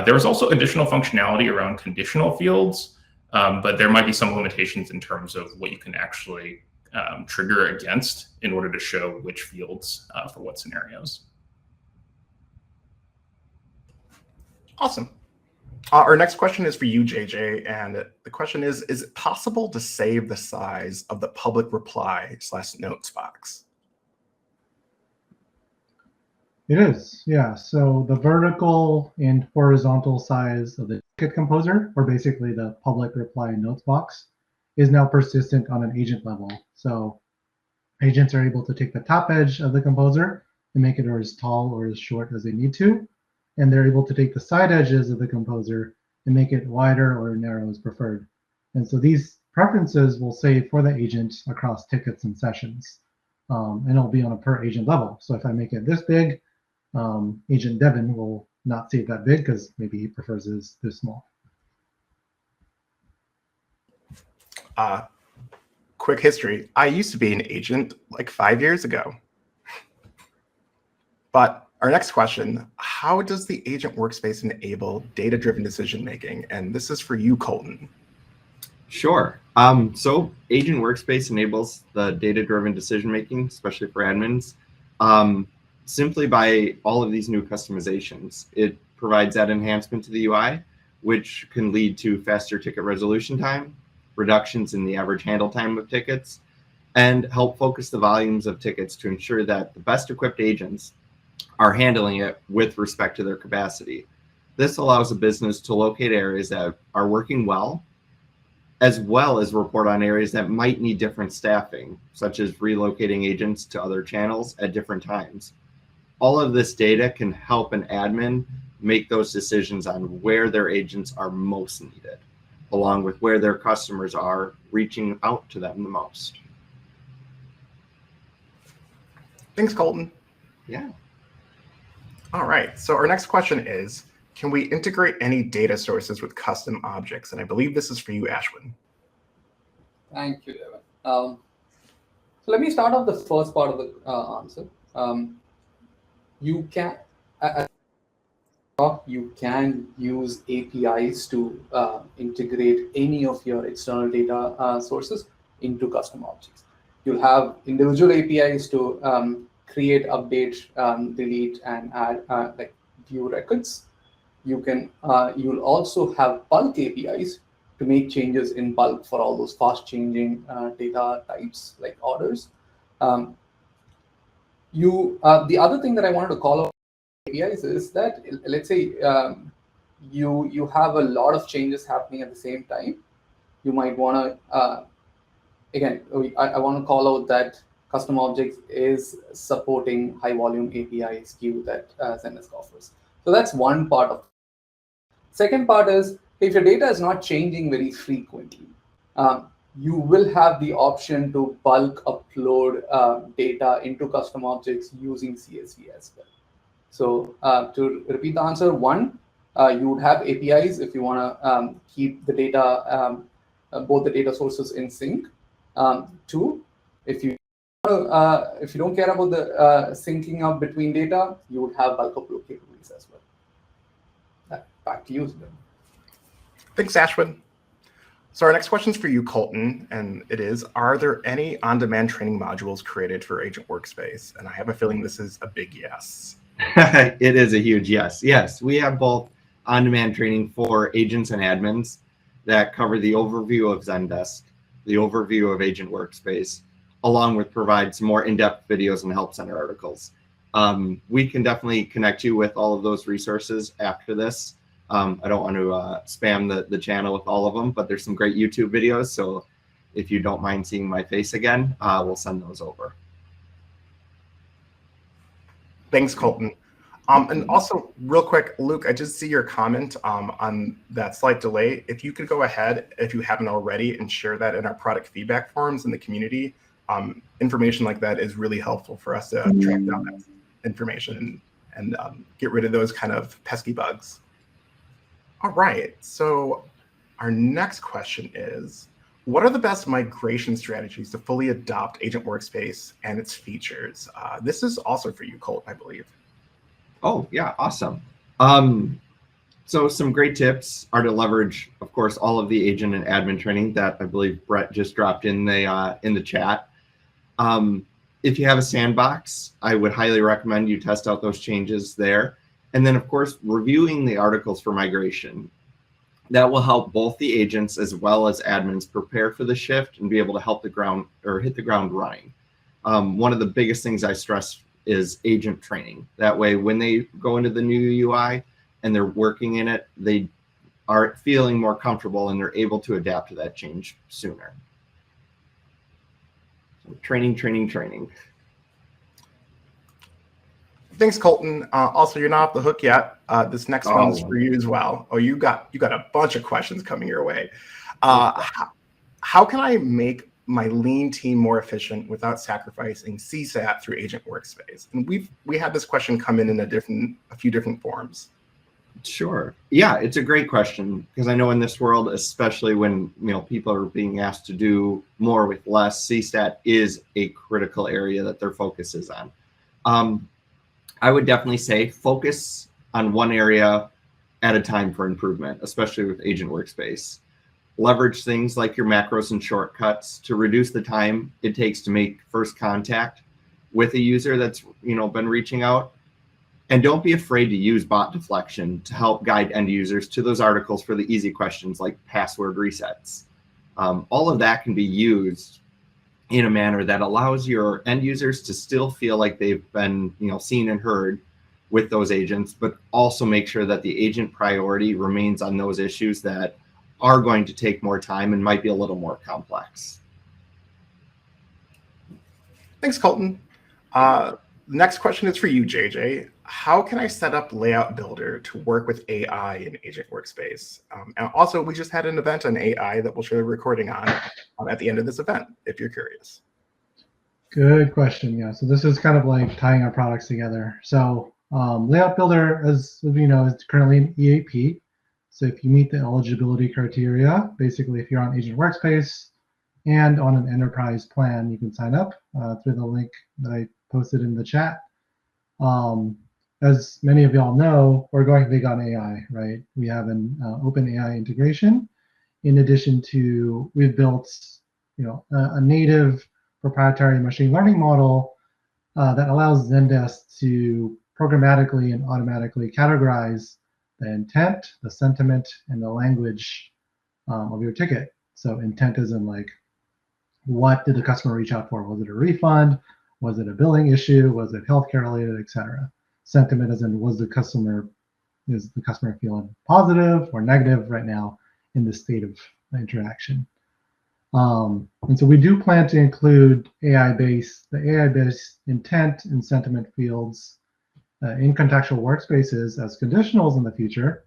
Speaker 2: There is also additional functionality around conditional fields, but there might be some limitations in terms of what you can actually trigger against in order to show which fields for what scenarios.
Speaker 5: Awesome. Our next question is for you, JJ, and the question is it possible to save the size of the public reply/notes box?
Speaker 4: It is, yeah. So the vertical and horizontal size of the ticket composer, or basically the public reply notes box, is now persistent on an agent level. So agents are able to take the top edge of the composer and make it as tall or as short as they need to. And they're able to take the side edges of the composer and make it wider or narrow as preferred. And so these preferences will save for the agent across tickets and sessions. And it'll be on a per agent level. So if I make it this big, Agent Devin will not save that big because maybe he prefers it this small.
Speaker 5: Quick history. I used to be an agent like 5 years ago. But our next question, how does the agent workspace enable data-driven decision-making? And this is for you, Colton.
Speaker 6: Sure. So agent workspace enables the data-driven decision-making, especially for admins, simply by all of these new customizations. It provides that enhancement to the UI, which can lead to faster ticket resolution time, reductions in the average handle time of tickets, and help focus the volumes of tickets to ensure that the best equipped agents are handling it with respect to their capacity. This allows a business to locate areas that are working well as report on areas that might need different staffing, such as relocating agents to other channels at different times. All of this data can help an admin make those decisions on where their agents are most needed, along with where their customers are reaching out to them the most.
Speaker 5: Thanks, Colton.
Speaker 6: Yeah.
Speaker 5: All right, so our next question is, can we integrate any data sources with custom objects? And I believe this is for you, Ashwin.
Speaker 3: Thank you, Devin. So let me start off the first part of the answer. You can use APIs to integrate any of your external data sources into custom objects. You'll have individual APIs to create, update, delete, and add like view records. You'll also have bulk APIs to make changes in bulk for all those fast changing data types like orders. The other thing that I wanted to call out APIs is that, let's say you have a lot of changes happening at the same time. You might want to again, I want to call out that custom objects is supporting high volume API SKU that Zendesk offers. So that's one part of it. Second part is, if your data is not changing very frequently, you will have the option to bulk upload data into custom objects using CSV as well. So to repeat the answer, one, you would have APIs if you want to keep the data, both the data sources in sync. Two, if you don't care about the syncing up between data, you would have bulk upload capabilities as well. Back to you, Zubin.
Speaker 5: Thanks, Ashwin. So our next question is for you, Colton, and it is, are there any on-demand training modules created for Agent Workspace? And I have a feeling this is a big yes.
Speaker 6: It is a huge yes. Yes, we have both on-demand training for agents and admins that cover the overview of Zendesk, the overview of Agent Workspace, along with provide some more in-depth videos and help center articles. We can definitely connect you with all of those resources after this. I don't want to spam the channel with all of them, but there's some great YouTube videos. So if you don't mind seeing my face again, we'll send those over.
Speaker 5: Thanks, Colton. And also, real quick, Luke, I just see your comment on that slight delay. If you could go ahead, if you haven't already, and share that in our product feedback forums in the community. Information like that is really helpful for us to track down that information and get rid of those kind of pesky bugs. All right, so our next question is, what are the best migration strategies to fully adopt Agent Workspace and its features? This is also for you, Colt, I believe.
Speaker 6: Oh, yeah, awesome. So some great tips are to leverage, of course, all of the agent and admin training that I believe Brett just dropped in the chat. If you have a sandbox, I would highly recommend you test out those changes there. And then, of course, reviewing the articles for migration. That will help both the agents as well as admins prepare for the shift and be able to hit the ground running. One of the biggest things I stress is agent training. That way, when they go into the new UI and they're working in it, they are feeling more comfortable and they're able to adapt to that change sooner. So training, training, training.
Speaker 5: Thanks, Colton. Also, you're not off the hook yet. This next one's for you as well. Oh, you got a bunch of questions coming your way. How can I make my lean team more efficient without sacrificing CSAT through Agent Workspace? And we had this question come in a few different forms.
Speaker 6: Sure. Yeah, it's a great question, because I know in this world, especially when people are being asked to do more with less, CSAT is a critical area that their focus is on. I would definitely say focus on one area at a time for improvement, especially with Agent Workspace. Leverage things like your macros and shortcuts to reduce the time it takes to make first contact with a user that's been reaching out. And don't be afraid to use bot deflection to help guide end users to those articles for the easy questions like password resets. All of that can be used in a manner that allows your end users to still feel like they've been seen and heard with those agents, but also make sure that the agent priority remains on those issues that are going to take more time and might be a little more complex.
Speaker 5: Thanks, Colton. Next question is for you, JJ. How can I set up Layout Builder to work with AI in Agent Workspace? And also, we just had an event on AI that we'll show a recording on at the end of this event, if you're curious.
Speaker 4: Good question. Yeah, so this is kind of like tying our products together. So Layout Builder, as you know, is currently an EAP. So if you meet the eligibility criteria, basically if you're on Agent Workspace and on an enterprise plan, you can sign up through the link that I posted in the chat. As many of y'all know, we're going big on AI, right? We have an open AI integration. In addition to, we've built a native proprietary machine learning model that allows Zendesk to programmatically and automatically categorize the intent, the sentiment, and the language of your ticket. So intent is in like, what did the customer reach out for? Was it a refund? Was it a billing issue? Was it healthcare related, etc.? Sentiment as in, is the customer feeling positive or negative right now in the state of interaction? And so we do plan to include the AI-based intent and sentiment fields in contextual workspaces as conditionals in the future,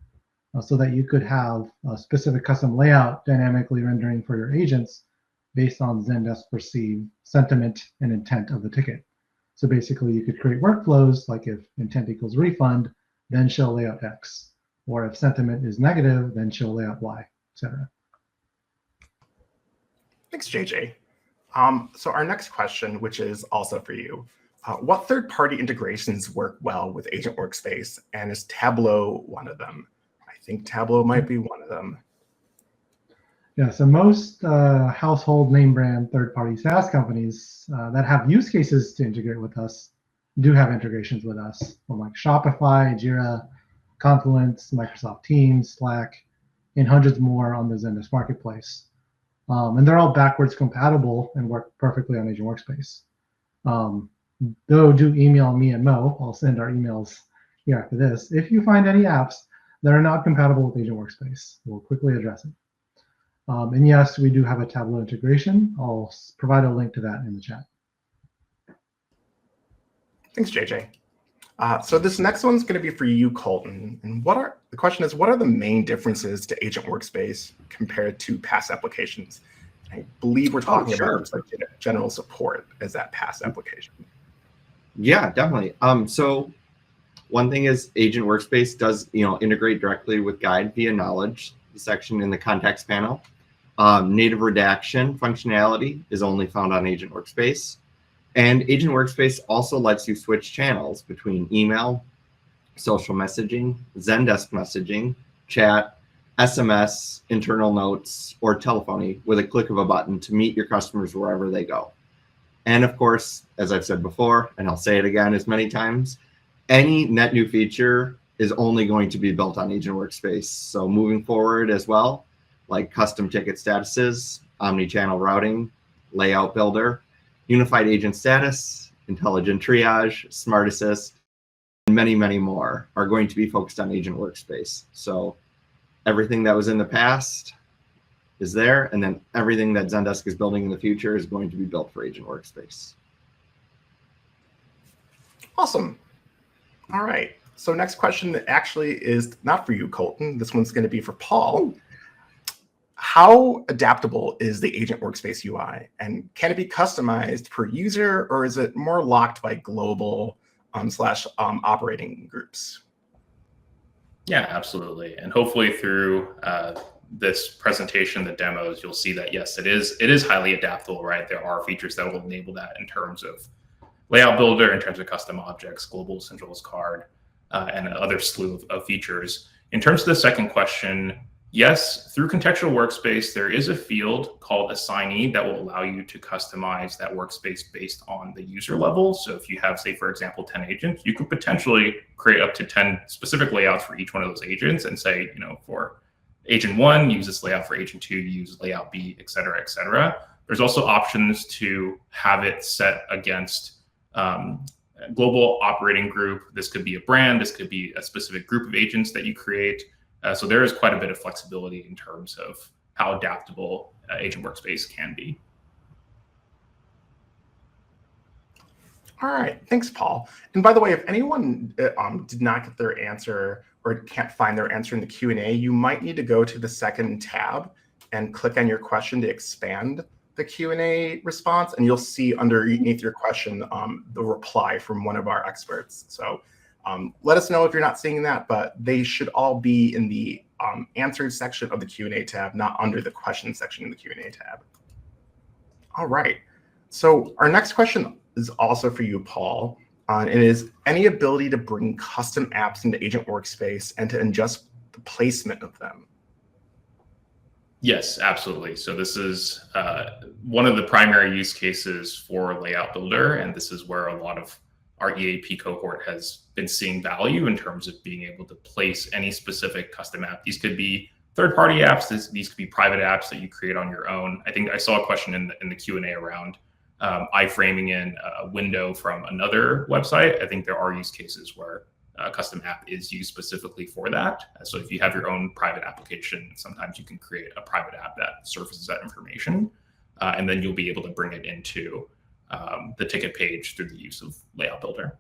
Speaker 4: so that you could have a specific custom layout dynamically rendering for your agents based on Zendesk perceived sentiment and intent of the ticket. So basically, you could create workflows like if intent equals refund, then show layout X, or if sentiment is negative, then show layout Y, etc.
Speaker 5: Thanks, JJ. So our next question, which is also for you, what third-party integrations work well with Agent Workspace, and is Tableau one of them? I think Tableau might be one of them.
Speaker 4: Yeah, so most household name brand third-party SaaS companies that have use cases to integrate with us do have integrations with us, from like Shopify, Jira, Confluence, Microsoft Teams, Slack, and hundreds more on the Zendesk marketplace. And they're all backwards compatible and work perfectly on Agent Workspace. Though do email me and Mo, I'll send our emails here after this. If you find any apps that are not compatible with Agent Workspace, we'll quickly address it. And yes, we do have a Tableau integration. I'll provide a link to that in the chat.
Speaker 5: Thanks, JJ. So this next one's going to be for you, Colton. And the question is, what are the main differences to Agent Workspace compared to PaaS applications? I believe we're talking about just like general support as that PaaS application.
Speaker 6: Yeah, definitely. So one thing is Agent Workspace does integrate directly with Guide via Knowledge, the section in the context panel. Native redaction functionality is only found on Agent Workspace. And Agent Workspace also lets you switch channels between email, social messaging, Zendesk messaging, chat, SMS, internal notes, or telephony with a click of a button to meet your customers wherever they go. And of course, as I've said before, and I'll say it again as many times, any net new feature is only going to be built on Agent Workspace. So moving forward as well, like custom ticket statuses, omni-channel routing, layout builder, unified agent status, intelligent triage, smart assist, and many, many more are going to be focused on Agent Workspace. So everything that was in the past is there, and then everything that Zendesk is building in the future is going to be built for Agent Workspace.
Speaker 5: Awesome. All right. So next question actually is not for you, Colton. This one's going to be for Paul. How adaptable is the Agent Workspace UI? And can it be customized per user, or is it more locked by global / operating groups?
Speaker 2: Yeah, absolutely. And hopefully through this presentation, the demos, you'll see that, yes, it is highly adaptable, right? There are features that will enable that in terms of layout builder, in terms of custom objects, global centralized card, and other slew of features. In terms of the second question, yes, through contextual workspace, there is a field called assignee that will allow you to customize that workspace based on the user level. So if you have, say, for example, 10 agents, you could potentially create up to 10 specific layouts for each one of those agents and say, for agent 1, use this layout, for agent 2, use layout B, et cetera, et cetera. There's also options to have it set against global operating group. This could be a brand, this could be a specific group of agents that you create. So there is quite a bit of flexibility in terms of how adaptable Agent Workspace can be.
Speaker 5: All right, thanks, Paul. And by the way, if anyone did not get their answer or can't find their answer in the Q&A, you might need to go to the second tab and click on your question to expand the Q&A response, and you'll see underneath your question the reply from one of our experts. So let us know if you're not seeing that, but they should all be in the answered section of the Q&A tab, not under the question section in the Q&A tab. All right, so our next question is also for you, Paul. It is any ability to bring custom apps into Agent Workspace and to adjust the placement of them.
Speaker 2: Yes, absolutely. So this is one of the primary use cases for Layout Builder, and this is where a lot of our EAP cohort has been seeing value in terms of being able to place any specific custom app. These could be third-party apps. These could be private apps that you create on your own. I think I saw a question in the Q&A around iframing in a window from another website. I think there are use cases where a custom app is used specifically for that. So if you have your own private application, sometimes you can create a private app that surfaces that information, and then you'll be able to bring it into the ticket page through the use of Layout Builder.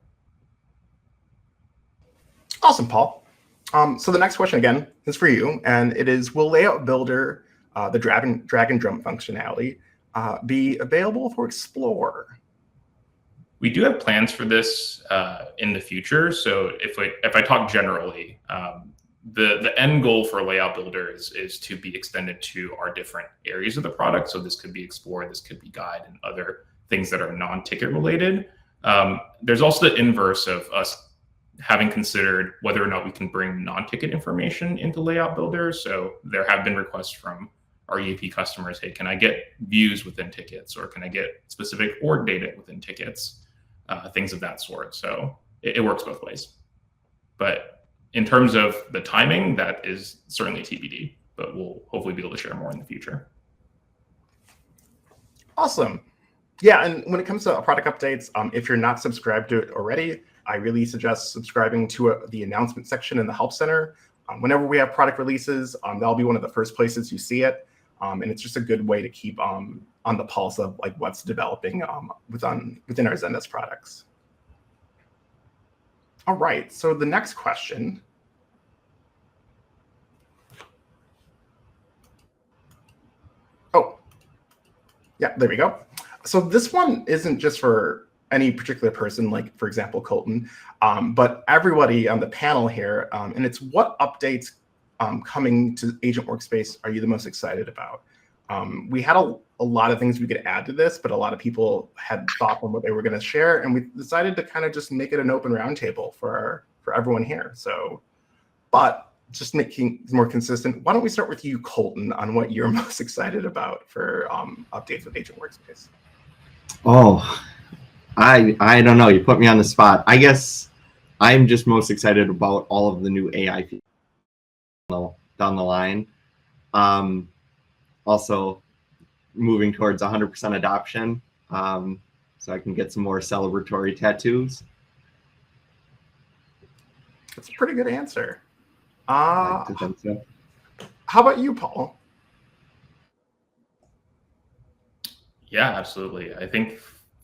Speaker 5: Awesome, Paul. So the next question again is for you, and it is: will Layout Builder, the drag and drop functionality, be available for Explore?
Speaker 2: We do have plans for this in the future. So if I talk generally, the end goal for Layout Builder is to be extended to our different areas of the product. So this could be Explore, this could be Guide, and other things that are non-ticket related. There's also the inverse of us having considered whether or not we can bring non-ticket information into Layout Builder. So there have been requests from our EAP customers, hey, can I get views within tickets, or can I get specific org data within tickets, things of that sort. So it works both ways. But in terms of the timing, that is certainly TBD, but we'll hopefully be able to share more in the future.
Speaker 5: Awesome. Yeah, and when it comes to product updates, if you're not subscribed to it already, I really suggest subscribing to the announcement section in the Help Center. Whenever we have product releases, that'll be one of the first places you see it. And it's just a good way to keep on the pulse of like what's developing within our Zendesk products. All right, so the next question. Oh, yeah, there we go. So this one isn't just for any particular person, like, for example, Colton, but everybody on the panel here. And it's: what updates coming to Agent Workspace are you the most excited about? We had a lot of things we could add to this, but a lot of people had thought on what they were going to share, and we decided to kind of just make it an open roundtable for everyone here. So, but just making it more consistent, why don't we start with you, Colton, on what you're most excited about for updates with Agent Workspace?
Speaker 6: Oh, I don't know. You put me on the spot. I guess I'm just most excited about all of the new AI features down the line. Also, moving towards 100% adoption, so I can get some more celebratory tattoos.
Speaker 5: That's a pretty good answer.
Speaker 6: I like to think so.
Speaker 5: How about you, Paul?
Speaker 2: Yeah, absolutely. I think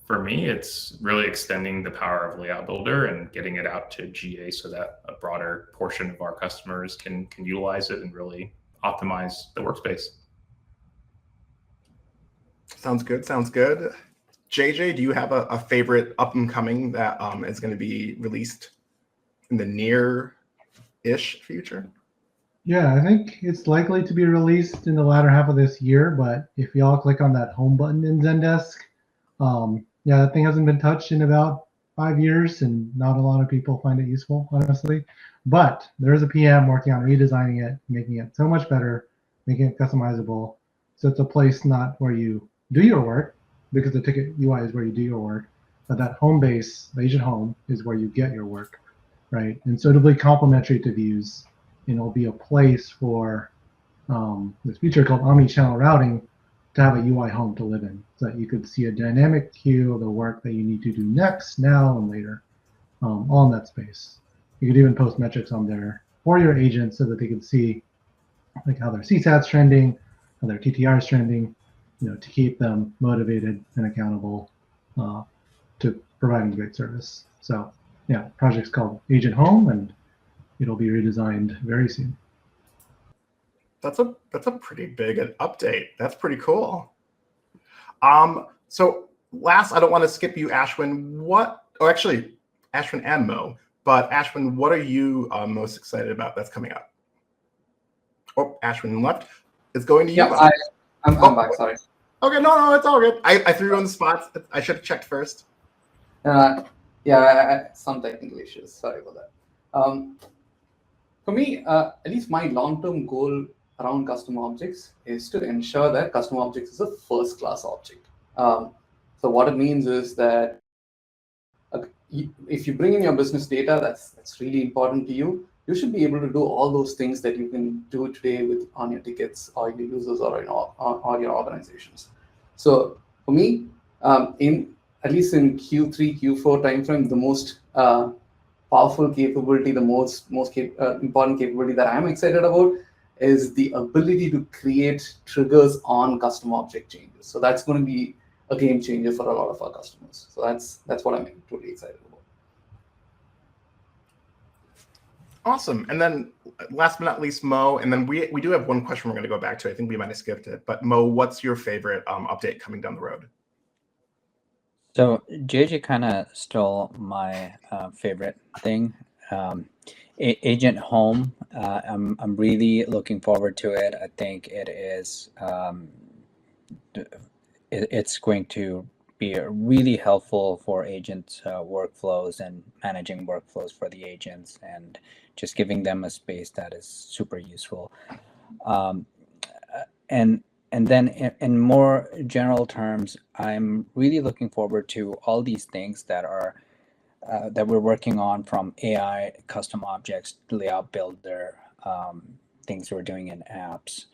Speaker 2: for me, it's really extending the power of Layout Builder and getting it out to GA so that a broader portion of our customers can utilize it and really optimize the workspace.
Speaker 5: Sounds good. Sounds good. JJ, do you have a favorite up and coming that is going to be released in the near-ish future?
Speaker 4: Yeah, I think it's likely to be released in the latter half of this year, but if y'all click on that home button in Zendesk, yeah, that thing hasn't been touched in about 5 years, and not a lot of people find it useful, honestly. But there is a PM working on redesigning it, making it so much better, making it customizable. So it's a place not where you do your work, because the ticket UI is where you do your work, but that home base, the agent home, is where you get your work, right? And so it'll be complementary to views, and it'll be a place for this feature called omni-channel routing to have a UI home to live in, so that you could see a dynamic queue of the work that you need to do next, now, and later, all in that space. You could even post metrics on there for your agents so that they can see like how their CSAT's trending, how their TTR is trending, to keep them motivated and accountable to providing great service. So yeah, project's called Agent Home, and it'll be redesigned very soon.
Speaker 5: That's a pretty big an update. That's pretty cool. So last, I don't want to skip you, Ashwin. Actually, Ashwin and Mo, but Ashwin, what are you most excited about that's coming up? Oh, Ashwin left. It's going to you.
Speaker 3: Yeah, I'm back. Sorry.
Speaker 5: Okay, no, it's all good. I threw you on the spot. I should have checked first.
Speaker 3: Some technical issues. Sorry about that. For me, at least my long-term goal around custom objects is to ensure that custom objects is a first-class object. So what it means is that if you bring in your business data, that's really important to you. You should be able to do all those things that you can do today on your tickets or your users or your organizations. So for me, at least in Q3, Q4 timeframe, the most powerful capability, the most important capability that I'm excited about is the ability to create triggers on custom object changes. So that's going to be a game changer for a lot of our customers. So that's what I'm totally excited about.
Speaker 5: Awesome. And then last but not least, Mo, and then we do have one question we're going to go back to. I think we might have skipped it. But Mo, what's your favorite update coming down the road?
Speaker 7: So JJ kind of stole my favorite thing. Agent Home. I'm really looking forward to it. I think it is. It's going to be really helpful for agents' workflows and managing workflows for the agents, and just giving them a space that is super useful. And then in more general terms, I'm really looking forward to all these things that are that we're working on, from AI, custom objects, layout builder, things we're doing in apps,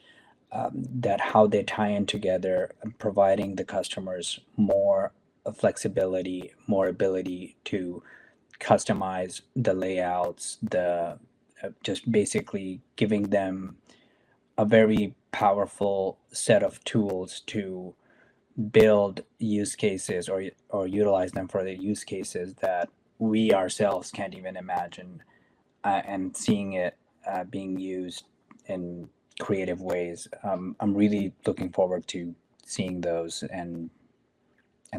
Speaker 7: that how they tie in together, providing the customers more flexibility, more ability to customize the layouts, just basically giving them a very powerful set of tools to build use cases or utilize them for the use cases that we ourselves can't even imagine, and seeing it being used in creative ways. I'm really looking forward to seeing those and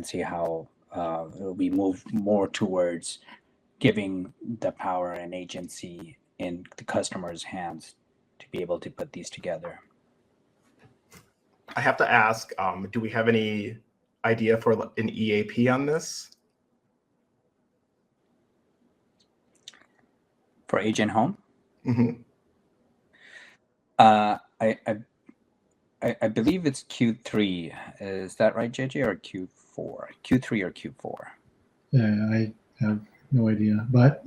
Speaker 7: see how we move more towards giving the power and agency in the customer's hands to be able to put these together.
Speaker 5: I have to ask, do we have any idea for an EAP on this?
Speaker 7: For Agent Home?
Speaker 5: Mm-hmm.
Speaker 7: I believe it's Q3. Is that right, JJ, or Q4? Q4, Q3 or Q4.
Speaker 4: Yeah, I have no idea, but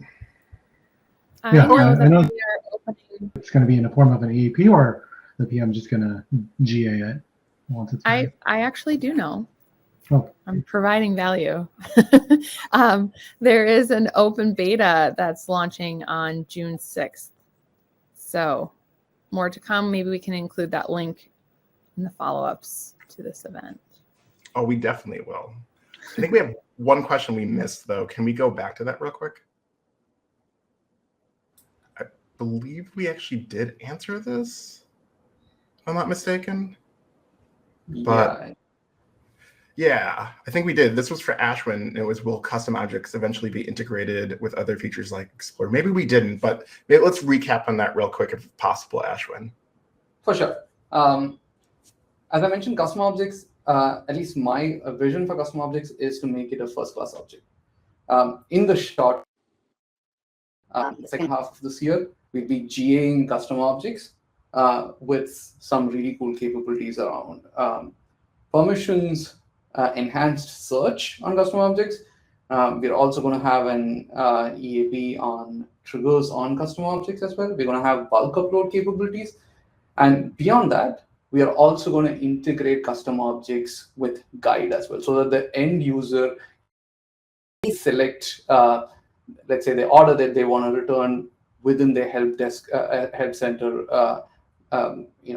Speaker 1: I
Speaker 4: yeah,
Speaker 1: know
Speaker 4: I
Speaker 1: that
Speaker 4: know
Speaker 1: we are opening.
Speaker 4: it's going to be in the form of an EAP, or the PM just going to GA it once it's ready.
Speaker 1: I actually do know.
Speaker 4: Oh,
Speaker 1: I'm providing value. There is an open beta that's launching on June 6th. So more to come. Maybe we can include that link in the follow-ups to this event.
Speaker 5: Oh, we definitely will. I think we have one question we missed, though. Can we go back to that real quick? I believe we actually did answer this, if I'm not mistaken. But yeah, I think we did. This was for Ashwin. It was, will custom objects eventually be integrated with other features like Explore? Maybe we didn't, but maybe let's recap on that real quick if possible, Ashwin.
Speaker 3: For sure. As I mentioned, custom objects, at least my vision for custom objects is to make it a first-class object. In the short second half of this year, we'll be GAing custom objects with some really cool capabilities around permissions, enhanced search on custom objects. We're also going to have an EAP on triggers on custom objects as well. We're going to have bulk upload capabilities. And beyond that, we are also going to integrate custom objects with guide as well, so that the end user can select, let's say, the order that they want to return within their help desk, help center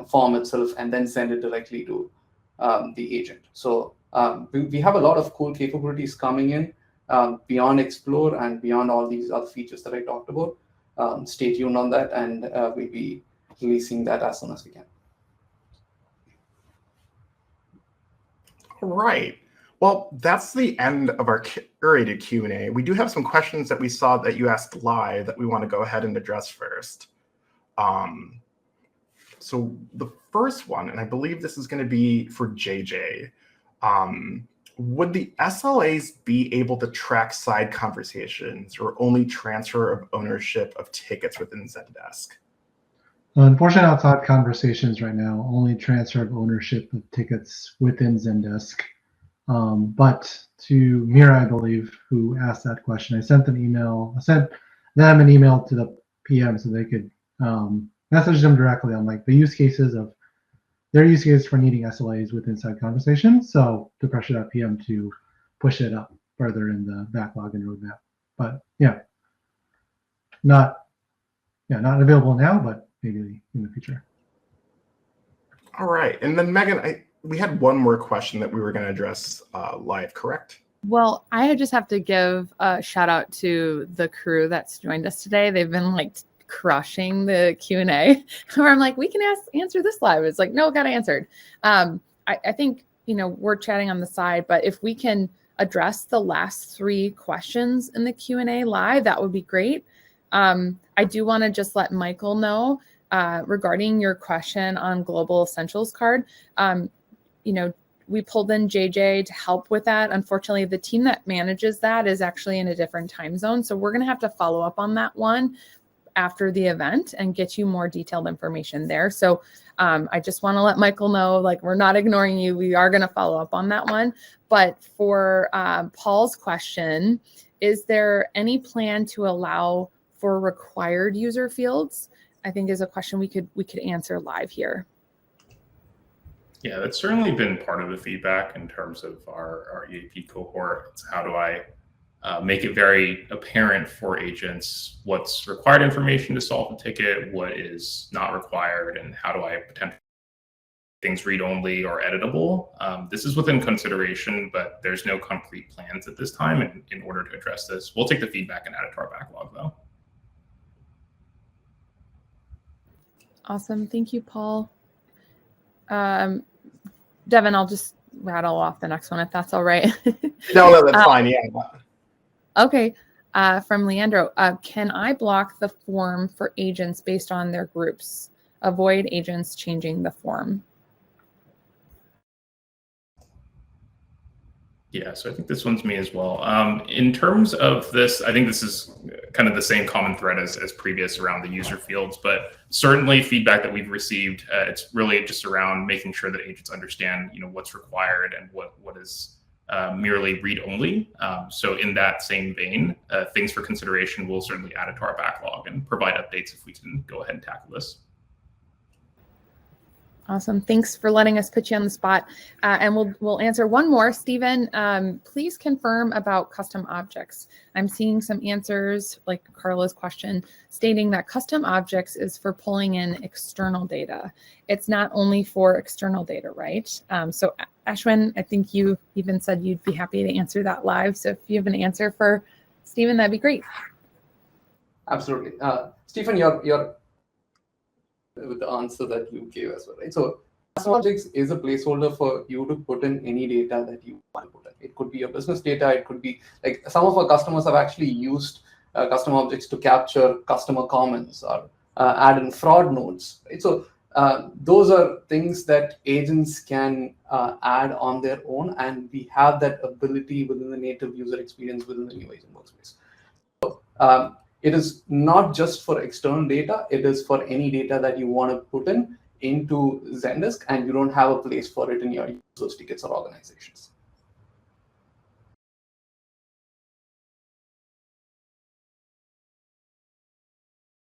Speaker 3: form itself, and then send it directly to the agent. So we have a lot of cool capabilities coming in beyond Explore and beyond all these other features that I talked about. Stay tuned on that, and we'll be releasing that as soon as we can.
Speaker 5: All right. Well, that's the end of our curated Q&A. We do have some questions that we saw that you asked live that we want to go ahead and address first. So the first one, and I believe this is going to be for JJ, would the SLAs be able to track side conversations or only transfer of ownership of tickets within Zendesk?
Speaker 4: Unfortunately, outside conversations right now, only transfer of ownership of tickets within Zendesk. But to Mira, I believe, who asked that question, I sent them an email to the PM so they could message them directly on like the use cases of their use case for needing SLAs with inside conversations. So to pressure that PM to push it up further in the backlog and roadmap. But yeah, not available now, but maybe in the future.
Speaker 5: All right. And then Megan, we had one more question that we were going to address live, correct?
Speaker 1: Well, I just have to give a shout out to the crew that's joined us today. They've been like crushing the Q&A where I'm like, we can answer this live. It's like, no, got answered. I think, we're chatting on the side, but if we can address the last 3 questions in the Q&A live, that would be great. I do want to just let Michael know regarding your question on Global Essentials card. We pulled in JJ to help with that. Unfortunately, the team that manages that is actually in a different time zone. So we're going to have to follow up on that one after the event and get you more detailed information there. So I just want to let Michael know, like, we're not ignoring you. We are going to follow up on that one. But for Paul's question, is there any plan to allow for required user fields? I think is a question we could answer live here.
Speaker 2: Yeah, that's certainly been part of the feedback in terms of our EAP cohort. It's how do I make it very apparent for agents what's required information to solve the ticket, what is not required, and how do I potentially things read-only or editable. This is within consideration, but there's no concrete plans at this time in order to address this. We'll take the feedback and add it to our backlog, though.
Speaker 1: Awesome. Thank you, Paul. Devin, I'll just rattle off the next one if that's all right.
Speaker 5: No, that's fine. Yeah.
Speaker 1: Okay. From Leandro, can I block the form for agents based on their groups? Avoid agents changing the form.
Speaker 2: Yeah, so I think this one's me as well. In terms of this, I think this is kind of the same common thread as previous around the user fields, but certainly feedback that we've received, it's really just around making sure that agents understand, what's required and what is merely read-only. So in that same vein, things for consideration, we'll certainly add it to our backlog and provide updates if we can go ahead and tackle this.
Speaker 1: Awesome. Thanks for letting us put you on the spot. And we'll answer one more. Stephen, please confirm about custom objects. I'm seeing some answers, like Carla's question, stating that custom objects is for pulling in external data. It's not only for external data, right? So Ashwin, I think you even said you'd be happy to answer that live. So if you have an answer for Stephen, that'd be great.
Speaker 3: Absolutely. Stephen, you're with the answer that you gave as well, right? So custom objects is a placeholder for you to put in any data that you want to put in. It could be your business data. It could be like some of our customers have actually used custom objects to capture customer comments or add in fraud notes, right? So those are things that agents can add on their own, and we have that ability within the native user experience within the new agent workspace. So it is not just for external data, it is for any data that you want to put in into Zendesk, and you don't have a place for it in your users tickets or organizations.